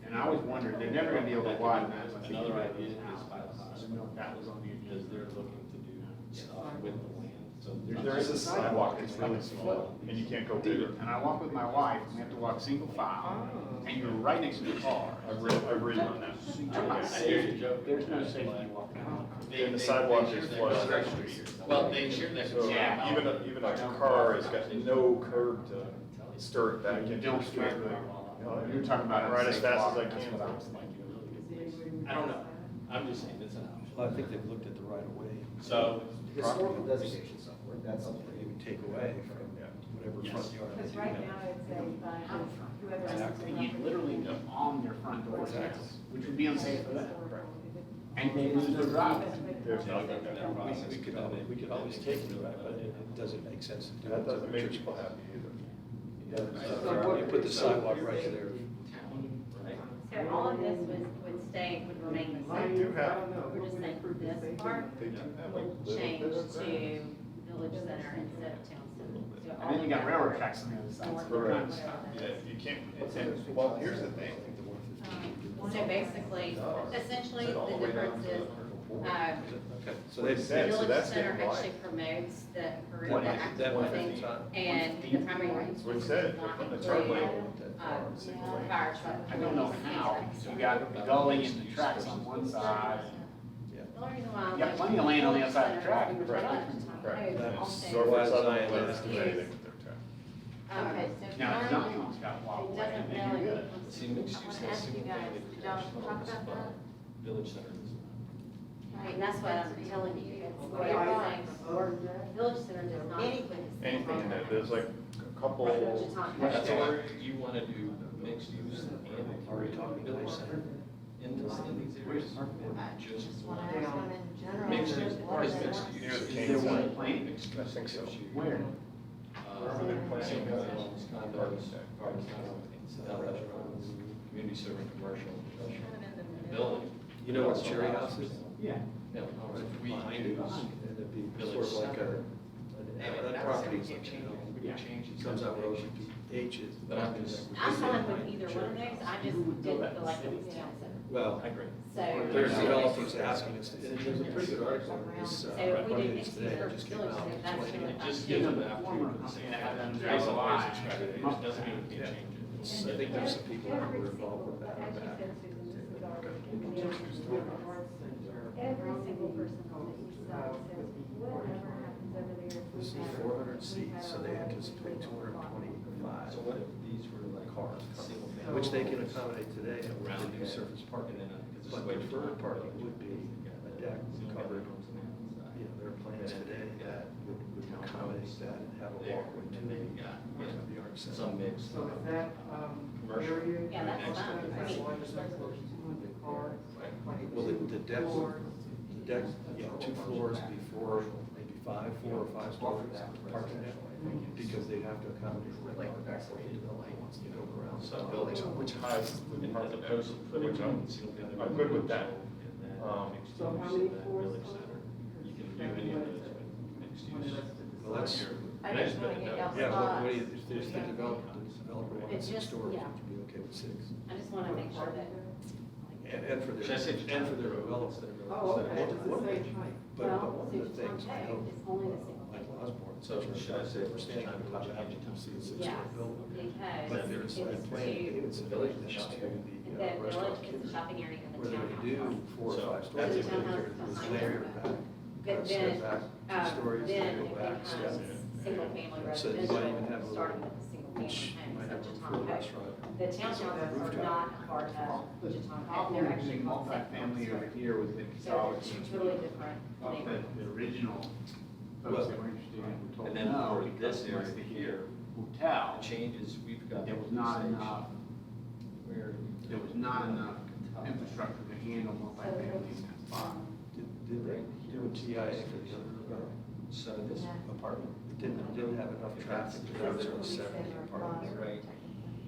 And I always wondered, they're never gonna be able to widen that unless they Another do idea is it. I didn't know if that was on the because agenda. they're looking to do stuff with the land, so. There is a sidewalk, it's really small, and you can't go bigger. And I walk with my wife, and we have to walk single file, and you're right next to the car. I've ridden on that. There's no safety walking around. And the sidewalk is flush. Well, they share that. So Yeah. even a car has got no curb to stir it back into. You don't the street. straight. You're talking about Ride as unsafe fast as I walking, that's can. what I was thinking. I don't know. I'm just saying it's an option. Well, I think they've looked at the right of way. So, Historical designation somewhere, that's something. You would take away from whatever front Yes. yard. Because they do right have. now it's whoever. Exactly. And you literally go on their front door, Exactly. which would be unsafe for them. And they lose their driveway. There's nothing in that process. We could always take it, right, but it doesn't make sense to do it. That doesn't make people happy either. You put the sidewalk right there. So all of this would stay, would remain the They same. do have, We're just saying this part they do have a would little change bit of to grass. village center instead of town center. So all And then you of got that railroad part, tracks on the other side. north, so they're Correct. kind of stuck. Yeah, you can't, well, here's the thing. So basically, essentially, Is it all the the way down difference to is, 104? Okay, so What they it the said, so village that's center getting actually wide. promotes the, What, the that active one living, fifty? and the primary use What it does said, not from the turn lane. include, fire truck. I don't know how, you got the gully and the tracks on one side. The only reason why I You got like plenty of land on the other side of the track. village center is because Correct. it's That's- also, Norfolk Southern Zion doesn't is- do anything with their track. Okay, so Now, tonight, Zion's got a lot it of land, doesn't and really. you're good. see, mixed I use wanna has ask you single guys, family did y'all protection talk homes, about but that? village center does not. Right, and that's what I'm telling you, it's what you're saying, or village center does not include. Anything in there, there's like a couple. That's why you wanna do mixed use and already talking village center in these areas. I Just just wanna ask them in general. mixed use, what is they mixed want. use. Near the Is Kane there Center. one plan? Mixed I use think so. mixed use. Where? Urban planning. Single homes, condos, restaurants, community serving, commercial, industrial, and building. You know what Cherry House is? Yeah. No, Behind it, and it'd be sort of like that property, comes out where H's. But I'm just. I'm fine with either one of those, I just didn't feel like it was town center. Well, I agree. So. there's developers asking us, and there's a pretty good article on this, So if we did mixed use today, or it just came village out. center, that's really. It just gives them the opportunity to say, Yeah, then based on where it's there's a described, it doesn't mean we can't change it. I think there's some people that were involved with that. As you said, Susan, this is already in the every single person on the east side says, whatever happens over there. if we This is have- 400 we seats, have so our they own, anticipate we have our own. 225. So what if these were like cars, single family? Which they can accommodate today Around with the new it. surface parking. And then, because But it's way preferred too parking would be a deck covered. homes on the outside. You know, there are plans today that would accommodate that and have a There, walkway to and then you got, the art center. some mix. So is that, Commercial. area? Yeah, that's Next fine. to it. I mean, Well, the deck, yeah, 2 floors before, maybe 4 or 5 stories parking deck, because they'd have to accommodate like around. So buildings, Which highs the and part as of opposed to putting which I'm single family. I'm good with that. And then mixed So how use many in that floors? village center. You can do any of those with mixed use. Well, that's, I just wanna get y'all yeah, what do you, thoughts. if there's the developer wanted It's 6 just- stores, yeah. would you be okay with 6? I just wanna make sure that. And for their, Should I say and for their developers. Oh, okay, it's the One of the- same height. But Well, one of the things I know, It's only the single like family. Osborne, So should I say we're standing on top of having to see a 6-story Yes, building. because But there's a it's plan, to, it's a village next to the the village restaurant. is the shopping area and Where the they would do townhouse. 4 or So, 5 stories. the There's townhouse this behind layer it. back, But step then, back 2 stories, then then it go back, becomes step. single family So you might even have residential, a starting little, with the single family which homes might at have room for a Chautauqua. restaurant. The townhouses are not a part of Chautauqua, Problem they're with actually doing called multifamily over separate. here was the So they're two consolidated. totally different The neighborhoods. original folks that were interested in were told And then no, for because this once area they hit here, hotel, the changes we've got. there was not enough, Where. there was not enough infrastructure to handle multifamily in that spot. Did they do a TIA for the other So this apartment? It didn't have enough traffic to have sort of 70 apartments. right?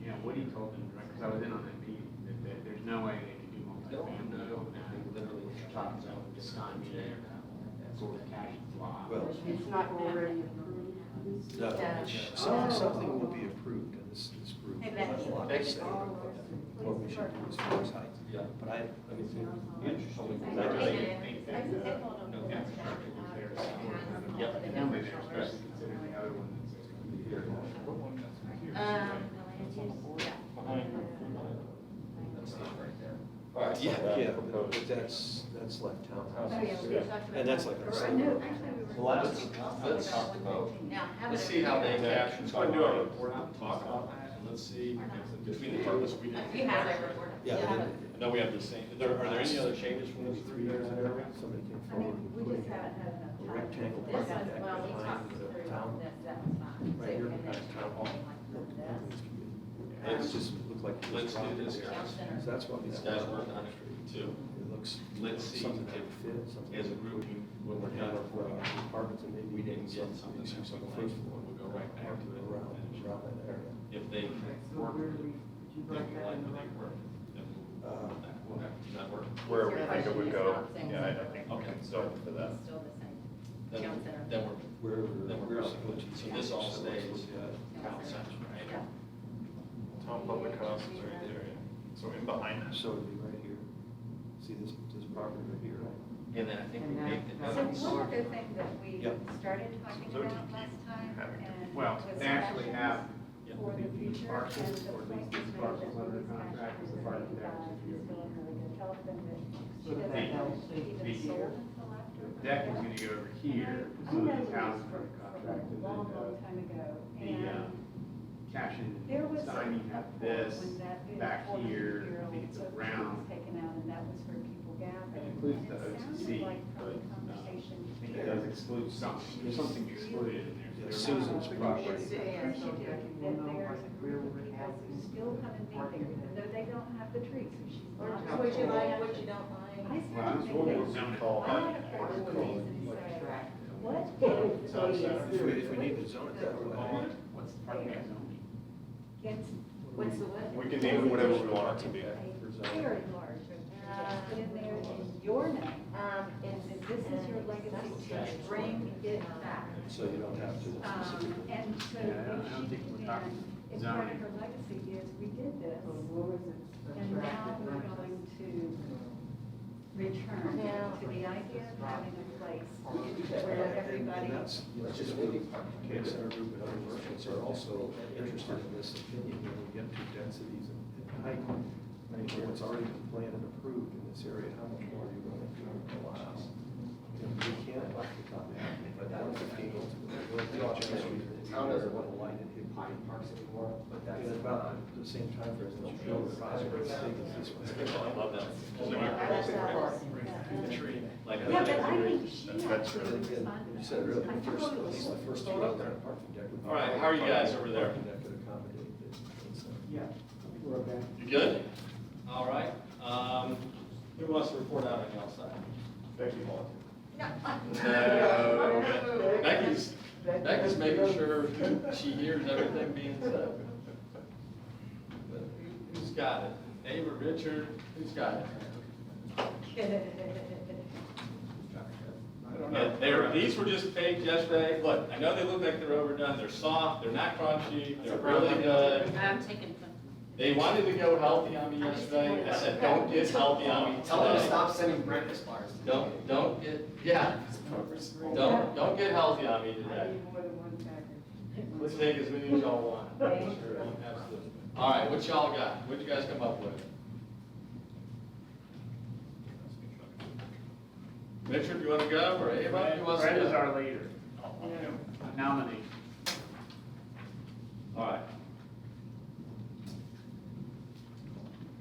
You know, Woody told them, because I was in on that meeting, that there's no way they could do multifamily. No, they literally chopped out It's not there, sort of cash flow. Well, It's not already approved. no, something will be approved, and this group Hey, has Becky. a lot to say about what we should do as far as height. Yeah. But I mean, Interesting. Yep. Family there, especially considering the other one that's going to be here. yeah, but that's like townhouses. And that's like. Let's talk about, let's see how they capture, so I do our report, talk about that. let's see, between the departments, we didn't. You have it recorded. Yeah, You have it. I know we have the same, are there any other changes from those 3 years in area? Somebody came I forward mean, with we putting just haven't had enough a time. rectangle This parking was, deck well, we behind talked the through town. all this, that was fine. So, Right here and then behind town hall. anything like this. It just looked like. it was Let's do this, dropped in guys. there. So that's what These these guys worked on it too. It looks. Let's see Something that if, would fit, something. as a that group, would when we're have done for for apartments and maybe we didn't even get something some that we first like, floor. we'll go right back to it. Around that area. If they So work, where do if we, did you they write that like in the what they record? work, then we'll have that work. Where we Your think it would question is go, not saying yeah, I separate. think we Okay. can start for that. It's still the same. Then, Town center. then we're, then we're Where's probably good. So this all stays town center, right? Yeah. Town public house is right there, yeah. So in behind that. So it'd be right here. See this property right here, right? And then I think we And make that- the. So one other thing that we Yep. started talking So about last time having it. and Well, was they actually have Yeah. for the future, parcels, and the or at point least was these made parcels that under Louise contract with the fire Ashley protection is security. still in really good health, and that she So doesn't that know helps if she be even here. sold until after. The deck is gonna go over here, I so know the Louise town's from under contract, a and long, then, long time ago, the, and cash in, there was signing a have point this, when that big back here, 400-year-old I think it's oak tree around, was taken out, and that was where people gathered. it includes the And it OCC, sounded like from but, the conversation I think it does exclude something, there's something excluded in there. Yeah, So they're not- Susan's property. That there's a group of people who still come and meet there, even though they don't have the trees, so she's Or not. just what you like, what you don't I like. said, Well, that's maybe what they- we'll zone it. Call I that. had a friend who was and say, what? Town center. If we need to zone it that way. What's the parking lot zoning? It's What's the what? We can name it whatever we want it to be. very large, but in there in your name, and this is your legacy to bring it back. So you don't have to. And so Yeah, I don't if think she we're can, talking if part of zoning. her legacy is, we did this, What was it? and now we're going to return Yeah. to the idea of having a place where everybody. And that's just really, Case Center Group and other merchants are also interested in this opinion when we get to densities and height. I mean, what's already been planned and approved in this area, how much more are you going to allow? You know, we can't like the top half, but that was 15 ultimately. The town doesn't want to light it. Pine Parks anymore, but that's In about the same time frame as the build project, as big as this one. I love that. That's ours. The tree, like. Yeah, but I think she That's actually really You responded. said earlier, I the first, at totally least the first two out there, parking deck would be. All right, how are you guys over there? Parking deck could accommodate it. So. Yeah, I think we're okay. You good? All right. Who wants to report out on the outside? Becky Hall. No. Becky's making sure she hears everything being said. But who's got it? Dave or Richard? Who's got it? I don't Yeah, these were just baked yesterday. Look, I know they look like they're overdone. They're soft, they're not crunchy, they're really good. I'm taking some. They wanted to go healthy on me yesterday. I said, don't get healthy on me Tell them to today. stop sending breakfast bars. Don't get, yeah. Don't get healthy on me I today. need more than one package. Let's take as many as y'all want. Sure, absolutely. All right, what y'all got? What'd you guys come up with? Richard, you wanna go, or Ava, who wants to go? Brad is our leader. Nominee. All right.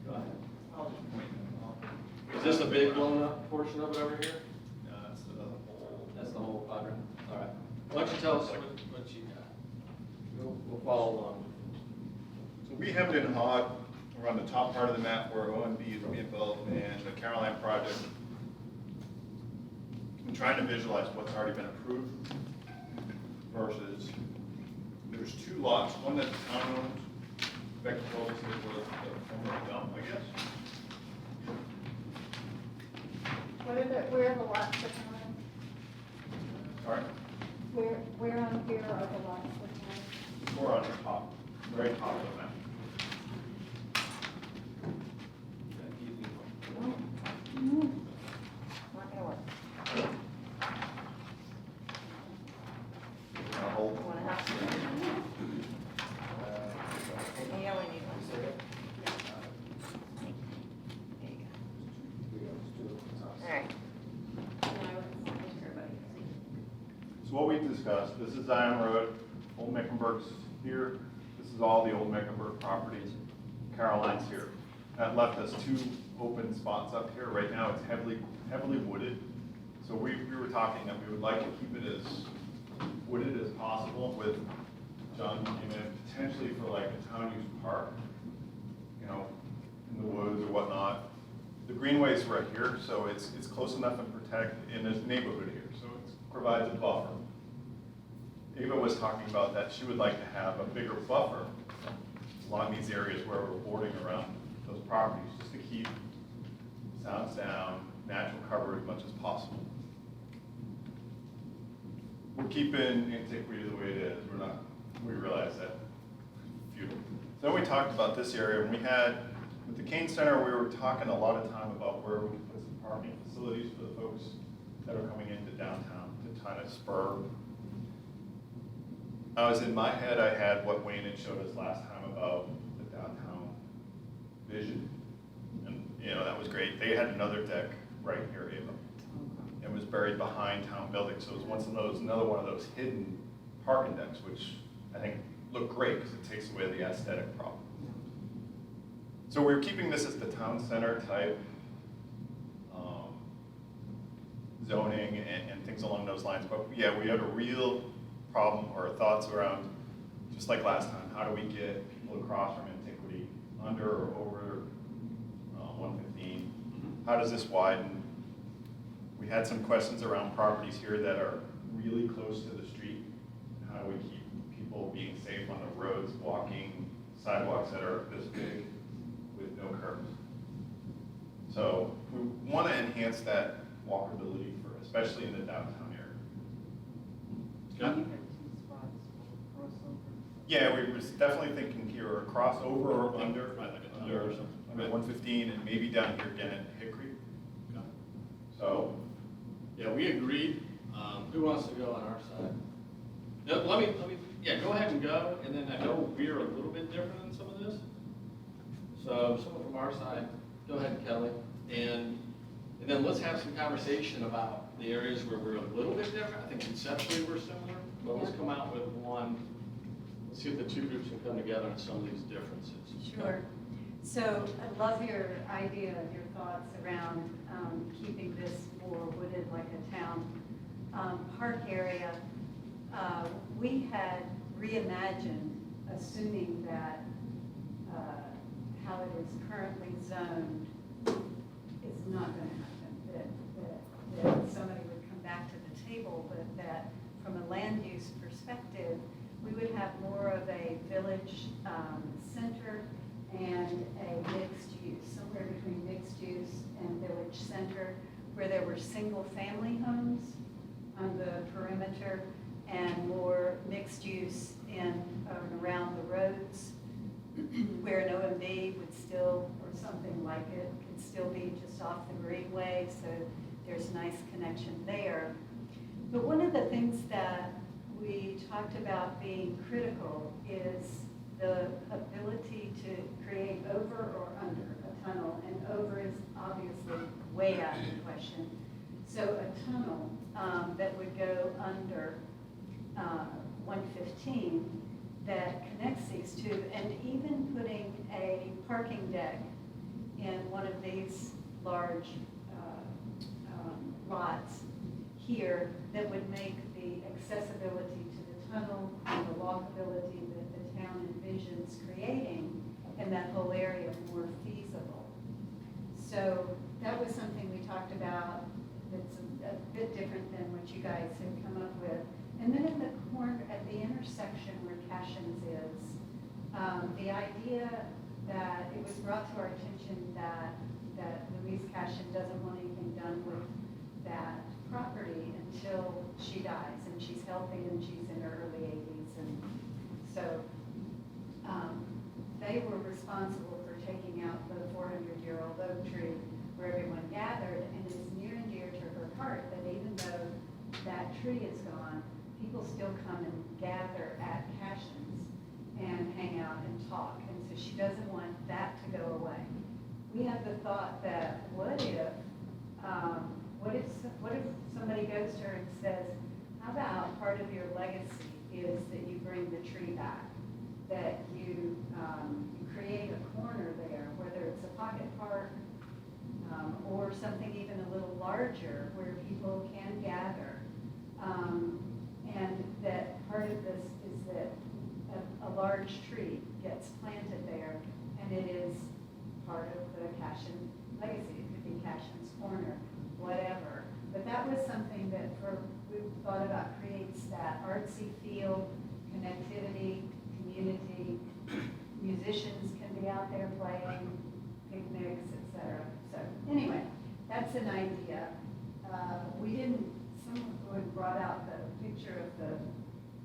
Go ahead. Is this a big blown up portion of it over here? No, that's the whole. That's the whole quadrant? All right. Why don't you tell us what you got? We'll follow along. So we have it in Hog, we're on the top part of the map where OMB is being built and the Caroline project. I'm trying to visualize what's already been approved versus, there's two lots, one that the town owns, Becky told us it was the former dump, I guess. Where are the lots for time? Sorry, Where on here are the lots for time? we're on the top, very top of the map. Not gonna work. Whole. You want a house? You only need one. There you go. All right. So what we've discussed, this is Zion Road, Old Mecklenburg's here, This is all the old Mecklenburg properties. Caroline's here. That left us 2 open spots up here. Right now, it's heavily wooded. So we were talking that we would like to keep it as wooded as possible with John, and then potentially for like a town use park, you know, in the woods or whatnot. The greenway's right here, so it's close enough and protect, and there's a neighborhood here, so it provides a buffer. Ava was talking about that she would like to have a bigger buffer along these areas where we're boarding around those properties, just to keep sounds down, natural cover as much as possible. We're keeping antiquity the way it is. We realize that futile. Then we talked about this area, and we had, with the Kane Center, we were talking a lot of time about where we could put some parking facilities for the folks that are coming into downtown to kind of spur. I was in my head, I had what Wayne had showed us last time about the downtown vision. And, you know, that was great. They had another deck right here, Ava. It was buried behind town buildings, so it was another one of those hidden parking decks, which I think looked great because it takes away the aesthetic problem. So we're keeping this as the town center type zoning and things along those lines. But yeah, we had a real problem or thoughts around, just like last time, how do we get people across from Antiquity under or over 115? How does this widen? We had some questions around properties here that are really close to the street. How do we keep people being safe on the roads, walking sidewalks that are this big with no curbs? So we want to enhance that walkability for, especially in the downtown area. Scott? You had 2 spots for crossover. Yeah, we were definitely thinking here, or crossover or under, Right, like a tunnel or something. under 115, and maybe down here again at Hickory. So, Yeah, we agreed. Who wants to go on our side? No, let me, yeah, go ahead and go, and then I know we're a little bit different in some of this. So someone from our side, go ahead, Kelly, and then let's have some conversation about the areas where we're a little bit different. I think conceptually we're similar, but let's come out with one. Let's see if the 2 groups can come together on some of these differences. Sure. So I love your idea, your thoughts around keeping this more wooded like a town park area. We had reimagined, assuming that how it is currently zoned is not going to happen, that somebody would come back to the table, but that from a land use perspective, we would have more of a village center and a mixed use, somewhere between mixed use and village center, where there were single-family homes on the perimeter and more mixed use in around the roads, where an OMB would still, or something like it, could still be just off the greenway, so there's a nice connection there. But one of the things that we talked about being critical is the ability to create over or under a tunnel, and over is obviously way out of the question. So a tunnel that would go under 115 that connects these 2, and even putting a parking deck in one of these large lots here that would make the accessibility to the tunnel and the walkability that the town envisions creating in that whole area more feasible. So that was something we talked about that's a bit different than what you guys had come up with. And then at the corner, at the intersection where Cashin's is, the idea that it was brought to our attention that Louise Cashin doesn't want anything done with that property until she dies, and she's healthy and she's in her early 80s, and so they were responsible for taking out the 400-year-old oak tree where everyone gathered, and it's near and dear to her heart that even though that tree is gone, people still come and gather at Cashin's and hang out and talk, and so she doesn't want that to go away. We have the thought that what if somebody goes to her and says, how about part of your legacy is that you bring the tree back that you create a corner there, whether it's a pocket park or something even a little larger where people can gather. And that part of this is that a large tree gets planted there, and it is part of the Cashin legacy. It could be Cashin's Corner, whatever. But that was something that we thought about creates that artsy feel, connectivity, community. Musicians can be out there playing, picnics, etc. So anyway, that's an idea. Someone brought out the picture of the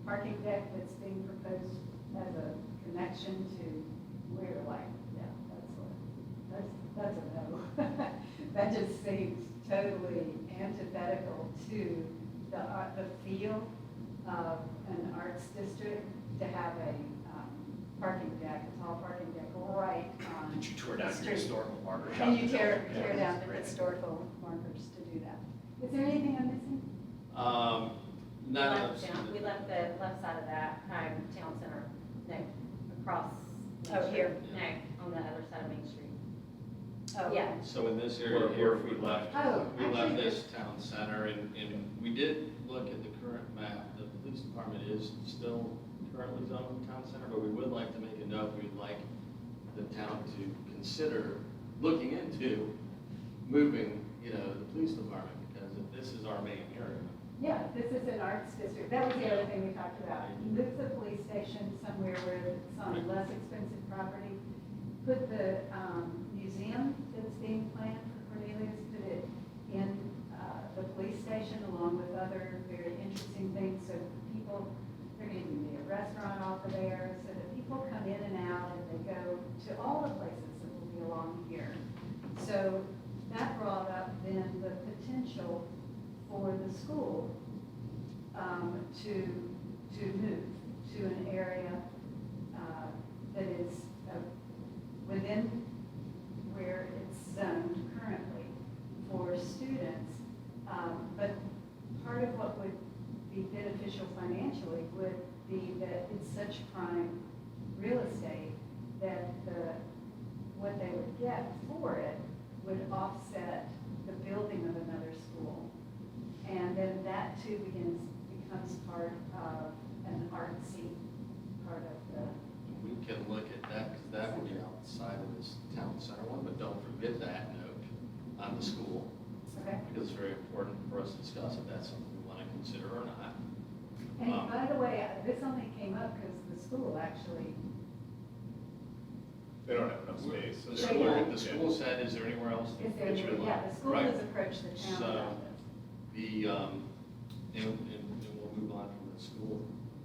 parking deck that's being proposed as a connection to, we're like, yeah, that's a no. That just seems totally antithetical to the feel of an arts district to have a parking deck, a tall parking deck right on Did you tour down the your street. historical marker? And you shop? tear Yeah, down that's the great. historical markers to do that. Is there anything I'm missing? We left the left side of that, town center, no, across. Oh, here. No, on the other side of Main Street. Oh, Yeah. So in this area here, we left Oh, actually, this town center, and we did look at the current map. The police department is still currently zoned town center, but we would like to make a note, we'd like the town to consider looking into moving, the police department, because if this is our main area. Yeah, this is an arts district. That was the other thing we talked about. Move the police station somewhere where it's on less expensive property. Put the museum that's being planned for Cornelius, put it in the police station along with other very interesting things. So people, there needs to be a restaurant off of there so that people come in and out and they go to all the places that will be along here. So that brought up then the potential for the school to move to an area that is within where it's zoned currently for students. But part of what would be beneficial financially would be that it's such prime real estate that what they would get for it would offset the building of another school. And then that too becomes part of an artsy part of the. We can look at that, because that would be outside of this town center one, but don't forget that note on the school. Okay. Because it's very important for us to discuss if that's something we want to consider or not. And by the way, this only came up because the school actually. They don't have enough space. So The they're- school, Yeah. the school said, is there anywhere else Is that there, you would like? yeah, the school Right. has approached the town So, about this. and we'll move on from the school.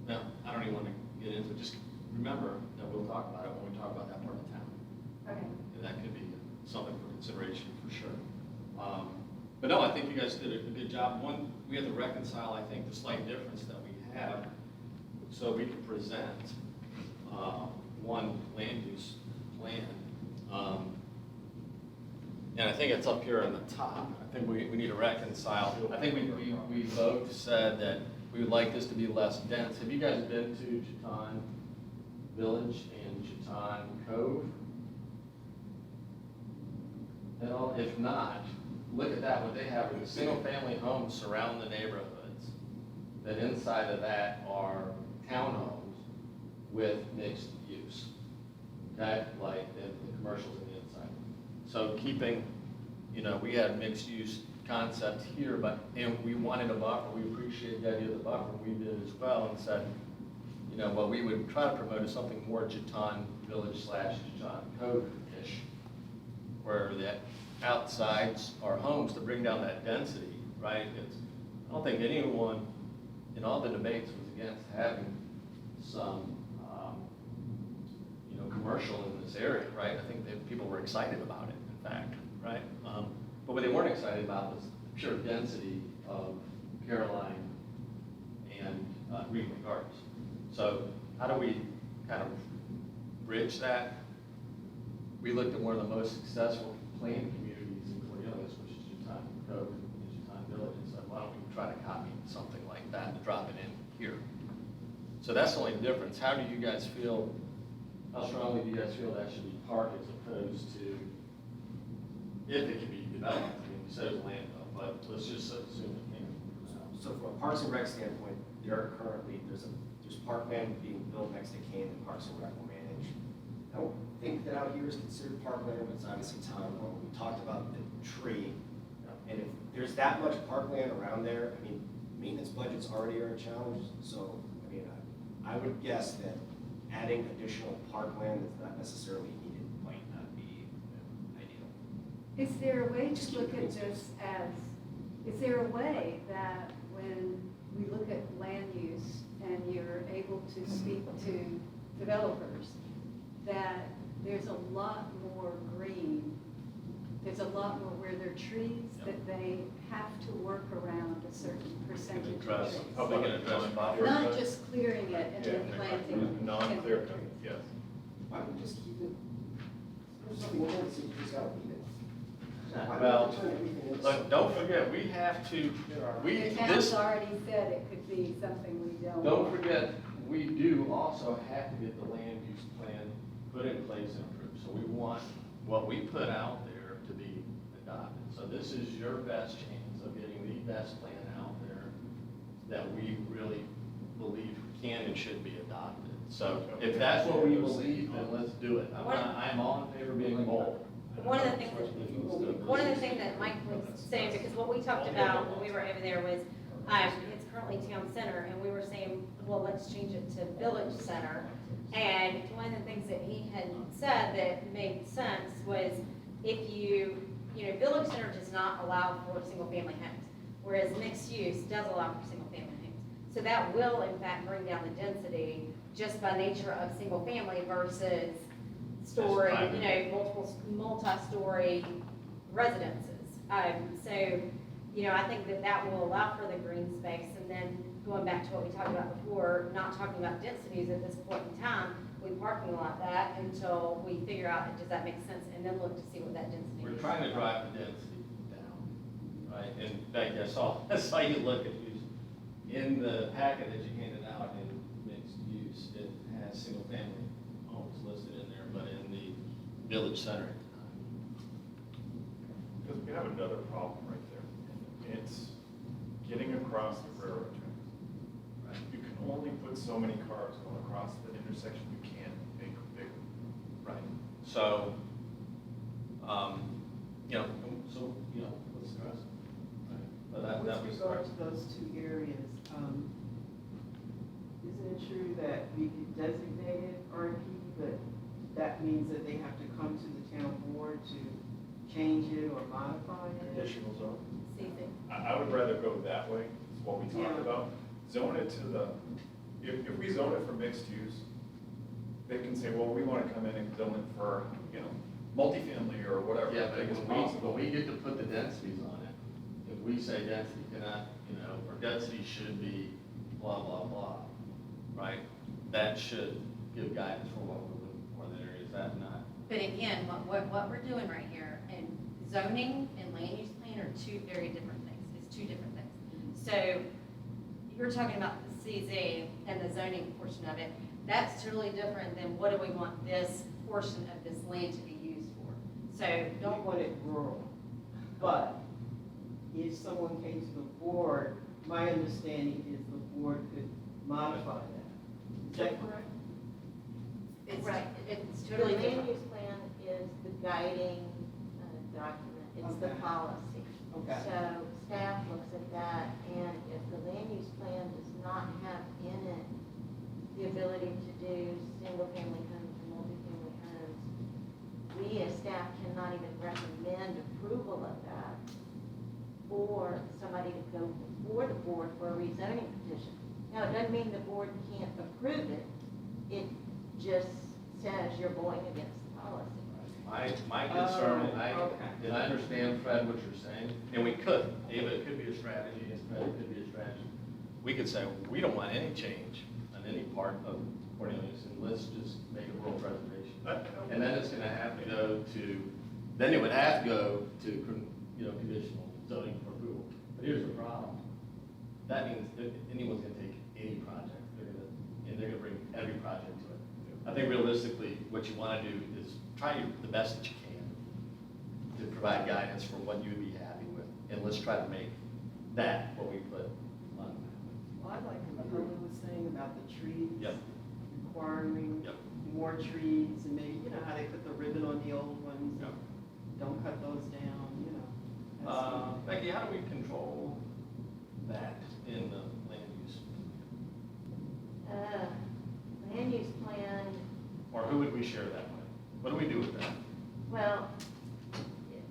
Now, I don't even want to get into it, just remember that we'll talk about it when we talk about that part of town. Okay. And that could be something for consideration for sure. But no, I think you guys did a good job. One, we had to reconcile, I think, the slight difference that we have, so we could present one land use plan. And I think it's up here on the top. I think we need to reconcile. I think we both said that we would like this to be less dense. Have you guys been to Chetan Village and Chetan Cove? At all? If not, look at that. What they have are the single-family homes surround the neighborhoods. That inside of that are townhomes with mixed use. Okay, like the commercials on the inside. So keeping, we had mixed use concept here, and we wanted a buffer. We appreciate the idea of the buffer. We did as well and said, what we would try to promote is something more Chetan Village / Chetan Cove-ish, where the outsides are homes to bring down that density, right? I don't think anyone in all the debates was against having some, commercial in this area, right? I think that people were excited about it, in fact, right? But what they weren't excited about was the pure density of Caroline and Greenway Gardens. So how do we kind of bridge that? We looked at one of the most successful planned communities in Cornelius, which is Chetan Cove and Chetan Village, and said, why don't we try to copy something like that and drop it in here? So that's the only difference. How do you guys feel How strongly do you guys feel that should be parked as opposed to, if it can be developed? I mean, you said it was landfill, but let's just assume it can. So from a Parks and Rec standpoint, there's parkland being built next to Kane that Parks and Rec will manage. I don't think that out here is considered parkland, but it's obviously town owned. We talked about the tree. And if there's that much parkland around there, I mean, maintenance budgets already are a challenge. So, I mean, I would guess that adding additional parkland that's not necessarily needed might not be ideal. Is there a way to look at this as, is there a way that when we look at land use and you're able to speak to developers, that there's a lot more green, there's a lot more where there are trees that they have to work around a certain percentage of Address, trees? how big an address buffer? Not just clearing it and then planting. Non-clear cut, yes. Why don't we just keep it, there's something in there that says you just gotta leave it. Why Well, don't we turn everything into Look, don't forget, we have to, The town's already said it could be something we don't. Don't forget, we do also have to get the land use plan put in place and approved. So we want what we put out there to be adopted. So this is your best chance of getting the best plan out there that we really believe can and should be adopted. So if that's what we believe, then let's do it. I'm all in favor of being bold. One of the things that Mike was saying, because what we talked about when we were over there was, it's currently town center, and we were saying, well, let's change it to village center. And one of the things that he had said that made sense was if village center does not allow for single family homes, whereas mixed use does allow for single family homes. So that will in fact bring down the density just by nature of single family versus story, multi-story residences. I think that will allow for the green space, and then going back to what we talked about before, not talking about densities at this point in time, we parking lot that until we figure out, does that make sense, and then look to see what that density is. We're trying to drive the density down, right? In fact, I saw you look at these, in the packet that you handed out in mixed use, it has single family homes listed in there, but in the village center. Because we have another problem right there. It's getting across the railroad tracks. Right. You can only put so many cars going across the intersection. You can't make them bigger. Right. So, what's the rest? Right. But that was. With regard to those two areas, isn't it true that we could designate it RMP, but that means that they have to come to the town board to change it or modify it? Additional zone. I would rather go that way, is what we talked Yeah. about. Zone it to the, if we zone it for mixed use, they can say, well, we want to come in and zone it for, multifamily or whatever. Yeah, but It's when possible. we get to put the densities on it, if we say density cannot, or density should be blah, blah, blah, right? That should give guidance for what we're looking for there, is that not? But again, what we're doing right here, and zoning and land use plan are two very different things. It's two different things. So you're talking about the CZ and the zoning portion of it. That's totally different than what do we want this portion of this land to be used for. So We don't want it rural, but if someone came to the board, my understanding is the board could modify that. Is that correct? It's Right. It's The totally land different. use plan is the guiding document, it's the Okay. policy. Okay. So staff looks at that, and if the land use plan does not have in it the ability to do single-family homes or multifamily homes, we as staff cannot even recommend approval of that for somebody to go before the board for a rezoning petition. Now, it doesn't mean the board can't approve it, it just says you're going against the policy. My concern, okay. and I understand, Fred, what you're saying, and we could, Ava, it could be a strategy, and Fred, it could be a strategy. We could say, we don't want any change on any part of Cornelius, and let's just make a rural preservation. And then it's gonna have to go to, then it would have to go to, conditional zoning for approval. But here's the problem. That means that anyone's gonna take any project, they're gonna bring every project to it. I think realistically, what you wanna do is try the best that you can to provide guidance for what you would be happy with, and let's try to make that what we put on. Well, I like what Kelly was saying about the trees. Yep. Requiring Yep. more trees, and maybe, you know, how they put the ribbon on the old ones. Yep. Don't cut those down, you know. That's- Becky, how do we control that in the land use? Land use plan, Or who would we share that with? What do we do with that? well,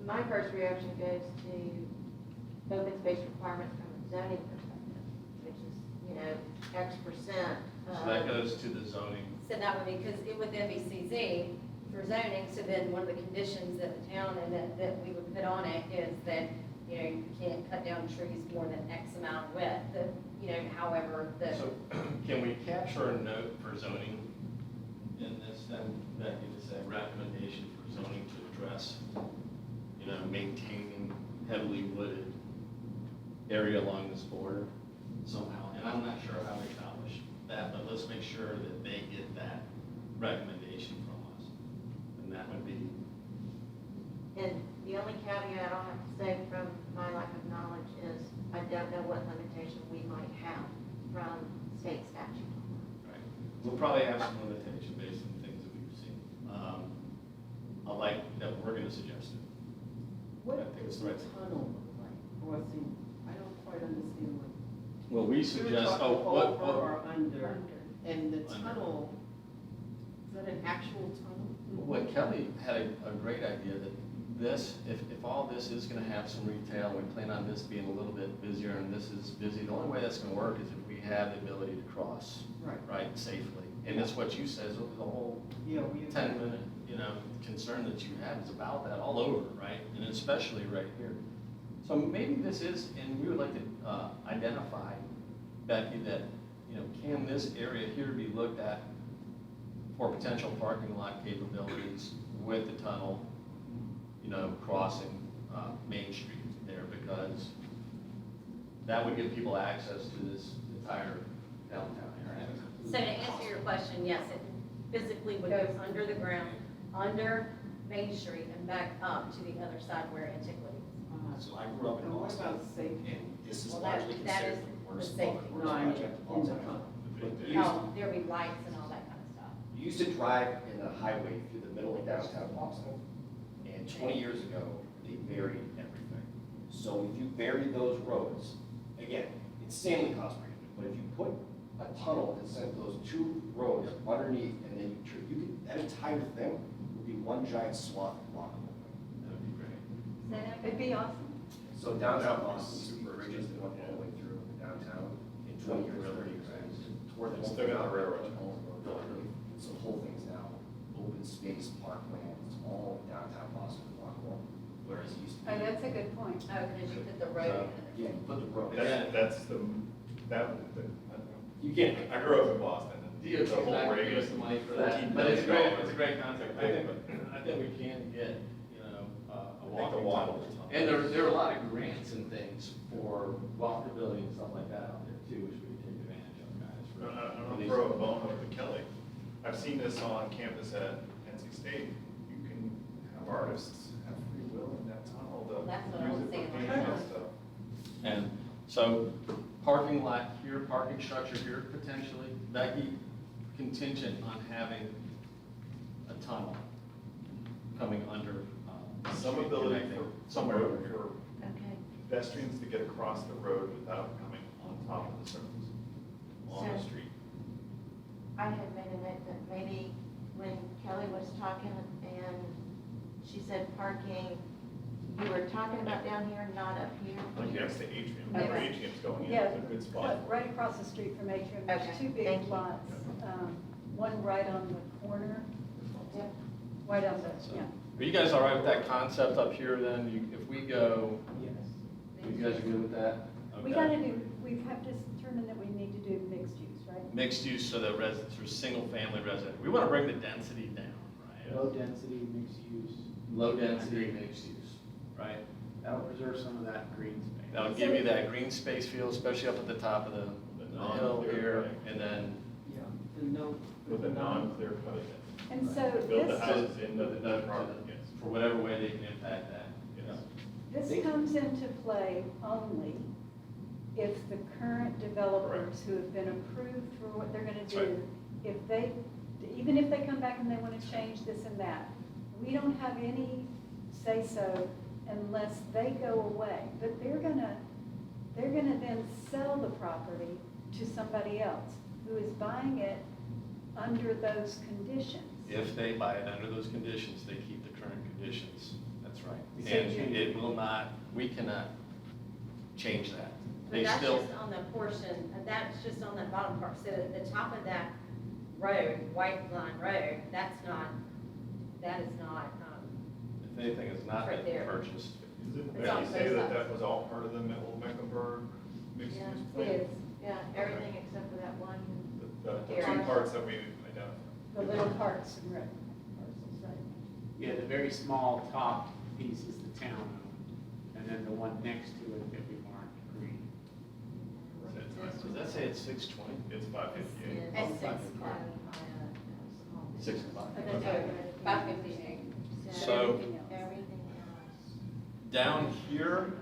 my first reaction goes to open space requirements from a zoning perspective, which is, you know, X%. So that goes to the zoning. So that would be, because with MVCZ for zoning, so then one of the conditions that the town and that we would put on it is that, you know, you can't cut down trees more than X amount of width, that, you know, however, the. So can we capture a note for zoning in this then, Becky, to say recommendation for zoning to address, you know, maintaining heavily wooded area along this border somehow? And I'm not sure how we accomplish that, but let's make sure that they get that recommendation from us. And that would be, And the only caveat I'll have to say from my lack of knowledge is I don't know what limitation we might have from state statute. right, we'll probably have some limitation based on things that we've seen. I like that we're gonna suggest it. What I think it's does the the right thing. tunnel look like? Crossing, I don't quite understand what. Well, we You're suggest, talking what, over or under, and the Under. tunnel, is that an actual tunnel? what Kelly had a great idea that this, if all this is gonna have some retail, we plan on this being a little bit busier and this is busy, the only way that's gonna work is if we have the ability to cross, Right. right, safely. And that's what you said, the whole Yeah, we. 10-minute, you know, concern that you have is about that all over, right? And especially right here. So maybe this is, and we would like to identify, Becky, that, you know, can this area here be looked at for potential parking lot capabilities with the tunnel, you know, crossing Main Street there, because that would give people access to this entire downtown area. So to answer your question, yes, it physically would go under the ground, under Main Street and back up to the other side where Antiquity is. So I grew up in And what Boston, about safety? and this is Well, that- largely that considered is the worst the public safety. works No, I mean, project of in all the time. tunnel. Oh, there'll be lights and all that kind of stuff. You used to drive in a highway through the middle of downtown Boston, and 20 years ago, they buried everything. So if you buried those roads, again, insanely cost prohibitive, but if you put a tunnel that sent those two roads underneath, and then you could, that entire thing would be one giant swath of blockable. That would be great. It'd be awesome. So downtown Boston used to be bridges that went all the way through downtown. In 20 years, 30 years, toward the It's whole still got thing. the railroad. So the whole thing's now open space, parkland, it's all downtown Boston walkable, whereas it used to Oh, be. that's a good point. Oh, because you put the road in. Yeah, you put the road. That's you can't, I grew up in Boston. and DOT's the whole not gonna give radius us the of money for 14 that, but it's million great, dollars. it's a great concept. I think we can get, you know, a walking walkable tunnel. tunnel. And there are a lot of grants and things for walkability and stuff like that out there too, which we can take advantage of, guys. for- I'm for gonna these- throw a bone over to Kelly. I've seen this on campus at NC State. You can have artists have free will in that tunnel to That's what I was use it saying. for painting and stuff. And so parking lot here, parking structure here potentially, Becky, contingent on having a tunnel coming under. Some street ability connecting for somewhere over here. Okay. pedestrians to get across the road without coming on top of the surface, on the So- street. I had made a note that maybe when Kelly was talking and she said parking, you were talking about down here, not up here? Like next to Atrium, Okay. where Atrium's going in, Yeah, it's a good spot. right across the street from Atrium, there's Okay, two thank big you. lots. One right on the corner, Yep. right on the, So, yeah. Are you guys all right with that concept up here then? If we go, Yes. you guys are good with that? We Okay. gotta do, we have to determine that we need to do mixed use, right? Mixed use so that residents are single-family resident. We want to bring the density down, right? Low density, mixed use. Low density, mixed use, right? That'll preserve some of that green space. That'll give you that green space feel, especially up at the top of the hill here, and then, Yeah, no. With a non-clear cut. And so Build the this, houses in the property, yes. For whatever way they can impact that. Yes. this comes into play only if the current developers who have been approved for what they're gonna That's right. do, if they, even if they come back and they wanna change this and that, we don't have any say-so unless they go away. But they're gonna then sell the property to somebody else who is buying it under those conditions. If they buy it under those conditions, they keep the current conditions, that's right. We And can't change it will not, we cannot change that. But They that's still, just on the portion, that's just on that bottom part, so the top of that road, White Line Road, that is not, if anything has not Right been there. purchased. Is it It's fair on to say both that sides. that was all part of the Old Mecklenburg mixed Yeah, use it plan? is, yeah, everything except for that one. The two parts that we identified. The little parts and rec parcels, right? Yeah, the very small top piece is the town owned, and then the one next to it that we marked green. Does that say it's 620? It's 558. It's six, 65. Okay. 558. So- Everything else. Everything else. Down here,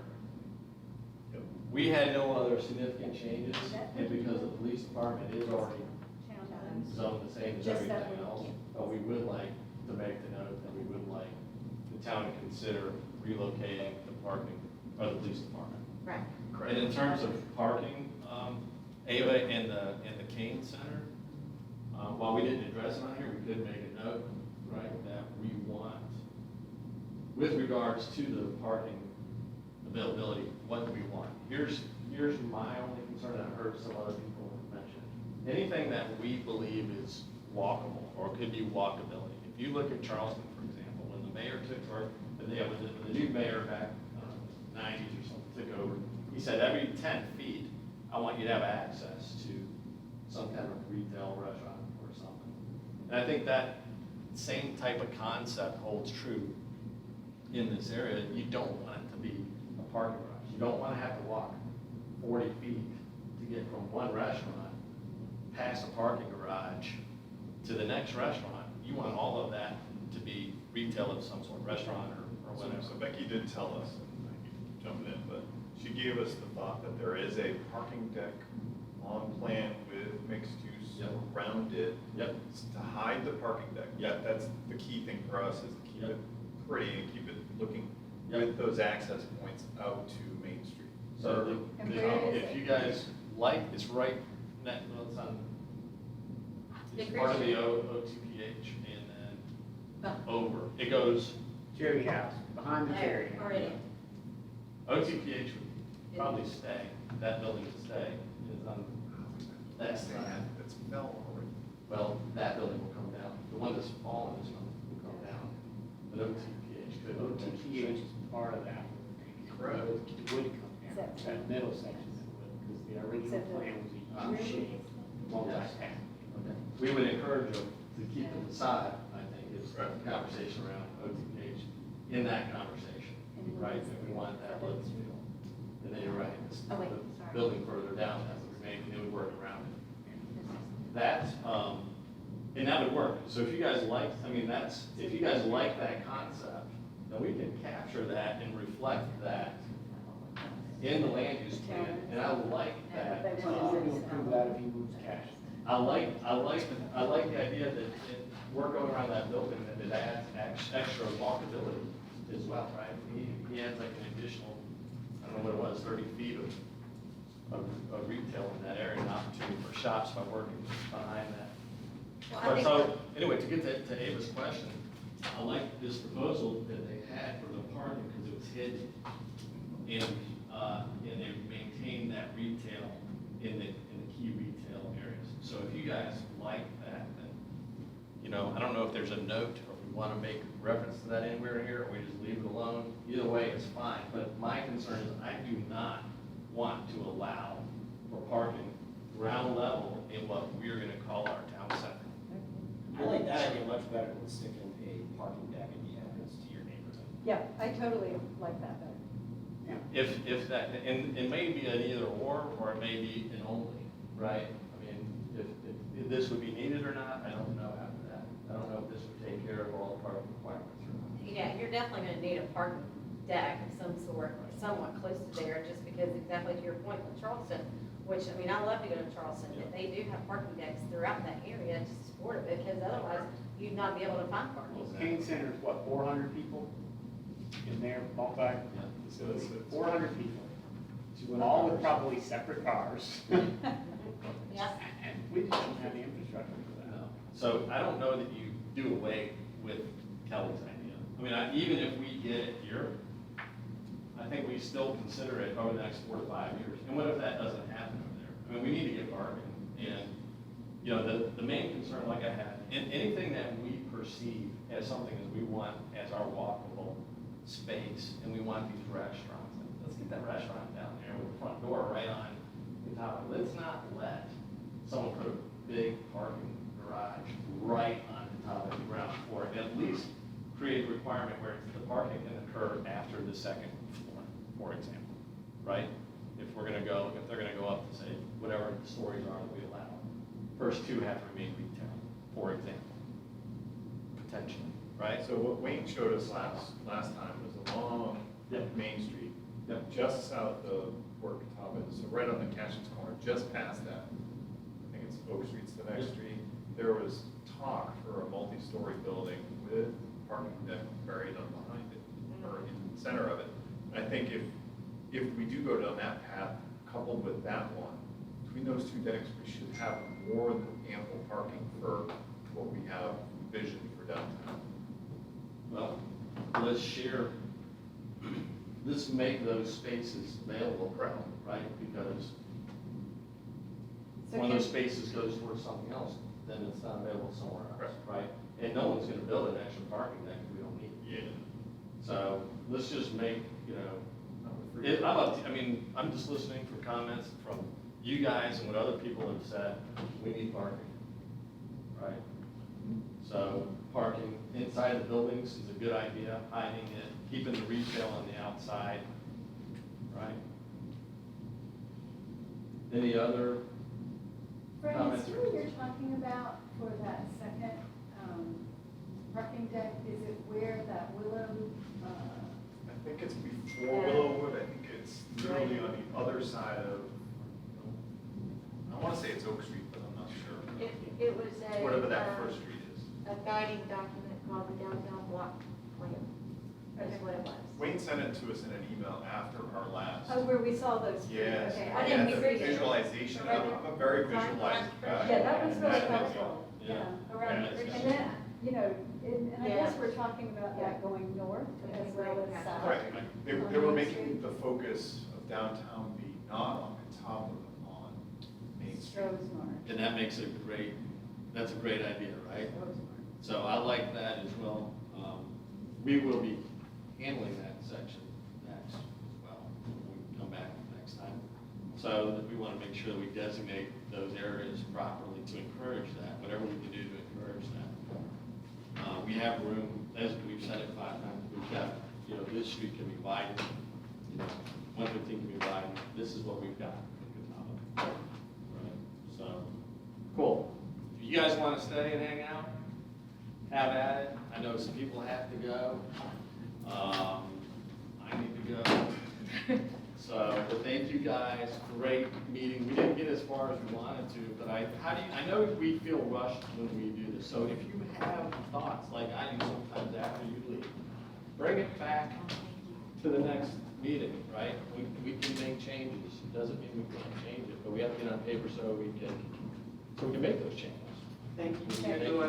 we had no other significant changes, and because the police department is already Townhomes. zoned the same as Just that everything we else, can't. but we would like to make the note that we would like the town to consider relocating the parking, or the police department. Right. And in terms of parking, Ava and the Kane Center, while we didn't address it on here, we could make a note, right, that we want, with regards to the parking availability, what do we want? Here's my only concern, and I've heard some other people mention. Anything that we believe is walkable, or could be walkability. If you look at Charleston, for example, when the mayor took, or when the new mayor back, 90s or something, took over, he said every 10 feet, I want you to have access to some kind of retail restaurant or something. And I think that same type of concept holds true in this area. You don't want it to be a parking garage. You don't want to have to walk 40 feet to get from one restaurant past a parking garage to the next restaurant. You want all of that to be retail of some sort, restaurant or whatever. So Becky did tell us, and I keep jumping in, but she gave us the thought that there is a parking deck on plan with mixed use Yep. around it. Yep. To hide the parking deck. Yep. That's the key thing for us, is to keep Yep. it pretty and keep it looking Yep. with those access points out to Main Street. So And where is if it? you guys like, it's right next, well, it's on, it's The part of the Christian- OTPH and then over. It goes, Cherry House, behind the Cherry There, House. already. OTPH would probably stay, that building would stay, is on that side. It's fell already. Well, that building will come down, the one that's fallen is going to come down, but OTPH could. OTPH is part of that. Correct. It would come down, Except- that middle section it would, because the original Except the- plan was a U-shaped, multi-path. Okay. We would encourage them to keep it aside, I think, is Right. a conversation around OTPH in that conversation, right? If we want that look and feel. And then you're right, it's Oh, wait, the sorry. building further down has to remain, and it would work around it. That, and that would work. So if you guys like, I mean, that's, if you guys like that concept, then we can capture that and reflect that in the land use plan. And I like that. They So we're going to approve that if he moves cash. I like the idea that we're going around that building and it adds extra walkability as well, right? He adds like an additional, I don't know what it was, 30 feet of retail in that area, an opportunity for shops by working behind that. Well, I But think so, anyway, to get to Ava's question, I like this proposal that they had for the parking because it was hidden. And they maintained that retail in the key retail areas. So if you guys like that, then, you know, I don't know if there's a note or if we want to make reference to that anywhere here, or we just leave it alone. Either way, it's fine. But my concern is I do not want to allow for parking ground level in what we're going to call our town center. I like that idea much better than sticking a parking deck in the entrance to your neighborhood. Yeah, I totally like that better. If that, and it may be an either or it may be an only, right? I mean, if this would be needed or not, I don't know after that. I don't know if this would take care of all the parking requirements or not. Yeah, you're definitely gonna need a parking deck of some sort, somewhat close to there, just because exactly to your point with Charleston, which, I mean, I love to go to Charleston, but they do have parking decks throughout that area to support it, because otherwise you'd not be able to find parking. Kane Center is what, 400 people in there, multi, So it's- 400 people. All with probably separate cars. Yeah. And we just don't have the infrastructure for that. No. So I don't know that you do away with Kelly's idea. I mean, even if we get it here, I think we still consider it over the next 4 to 5 years. And what if that doesn't happen over there? I mean, we need to get parking. And, you know, the main concern, like I had, anything that we perceive as something that we want as our walkable space, and we want these restaurants, let's get that restaurant down there with the front door right on the top. Let's not let someone put a big parking garage right on the top of the ground floor. At least create a requirement where the parking can occur after the second floor, for example, right? If they're gonna go up to say, whatever the stories are that we allow. First 2 have to remain retail, for example, potentially, right? So what Wayne showed us last time was along Yep. Main Street, Yep. just south of Port Catawba, so right on the Cash's corner, just past that. I think it's Oak Street's the next Yep. street. There was talk for a multi-story building with parking deck buried on behind it, or in the center of it. And I think if we do go down that path, coupled with that one, between those 2 decks, we should have more than ample parking for what we have envisioned for downtown. Well, let's make those spaces available, right? Because So one of those can- spaces goes towards something else, then it's not available somewhere else, right? And no one's gonna build an extra parking deck if we don't need it. Yeah. So let's just make, you know, I'm just listening for comments from you guys and what other people have said. We need parking, right? So parking inside the buildings is a good idea, hiding it, keeping the retail on the outside, right? Any other Fred, comments? is what you're talking about for that second parking deck, is it where that Willow, I think it's before Willowwood, I think it's literally on the other side of, I want to say it's Oak Street, but I'm not sure. It was Whatever that first street is. a guiding document called the downtown block plan. That's what it was. Wayne sent it to us in an email after our last. oh, where we saw those? Yes, Okay, I I didn't had the read it. visualization, I'm a very visualized guy. Yeah, that was really And that- helpful, Yeah. yeah, around, Yeah, it's- and then, you know, and I guess Yeah. we're talking about that going north as well as south. Right, they were making the focus of downtown be not on top of it, on Main Street. Stroh's Marsh. And that makes that's a great idea, right? Stroh's Marsh. So I like that as well. We will be handling that section next as well, when we come back next time. So that we want to make sure that we designate those areas properly to encourage that, whatever we can do to encourage that. We have room, as we've said it 5 times, we've got, you know, this street can be widened, you know, 115 can be widened, this is what we've got. Right, so, cool. If you guys want to stay and hang out, have at it. I know some people have to go. I need to go. So, but thank you guys, great meeting. We didn't get as far as we wanted to, but I know we feel rushed when we do this. So if you have thoughts, like I do sometimes after you leave, bring it back to the next meeting, right? We can make changes. It doesn't mean we can't change it, but we have to get on paper so we can make those changes. Thank you. Thank you.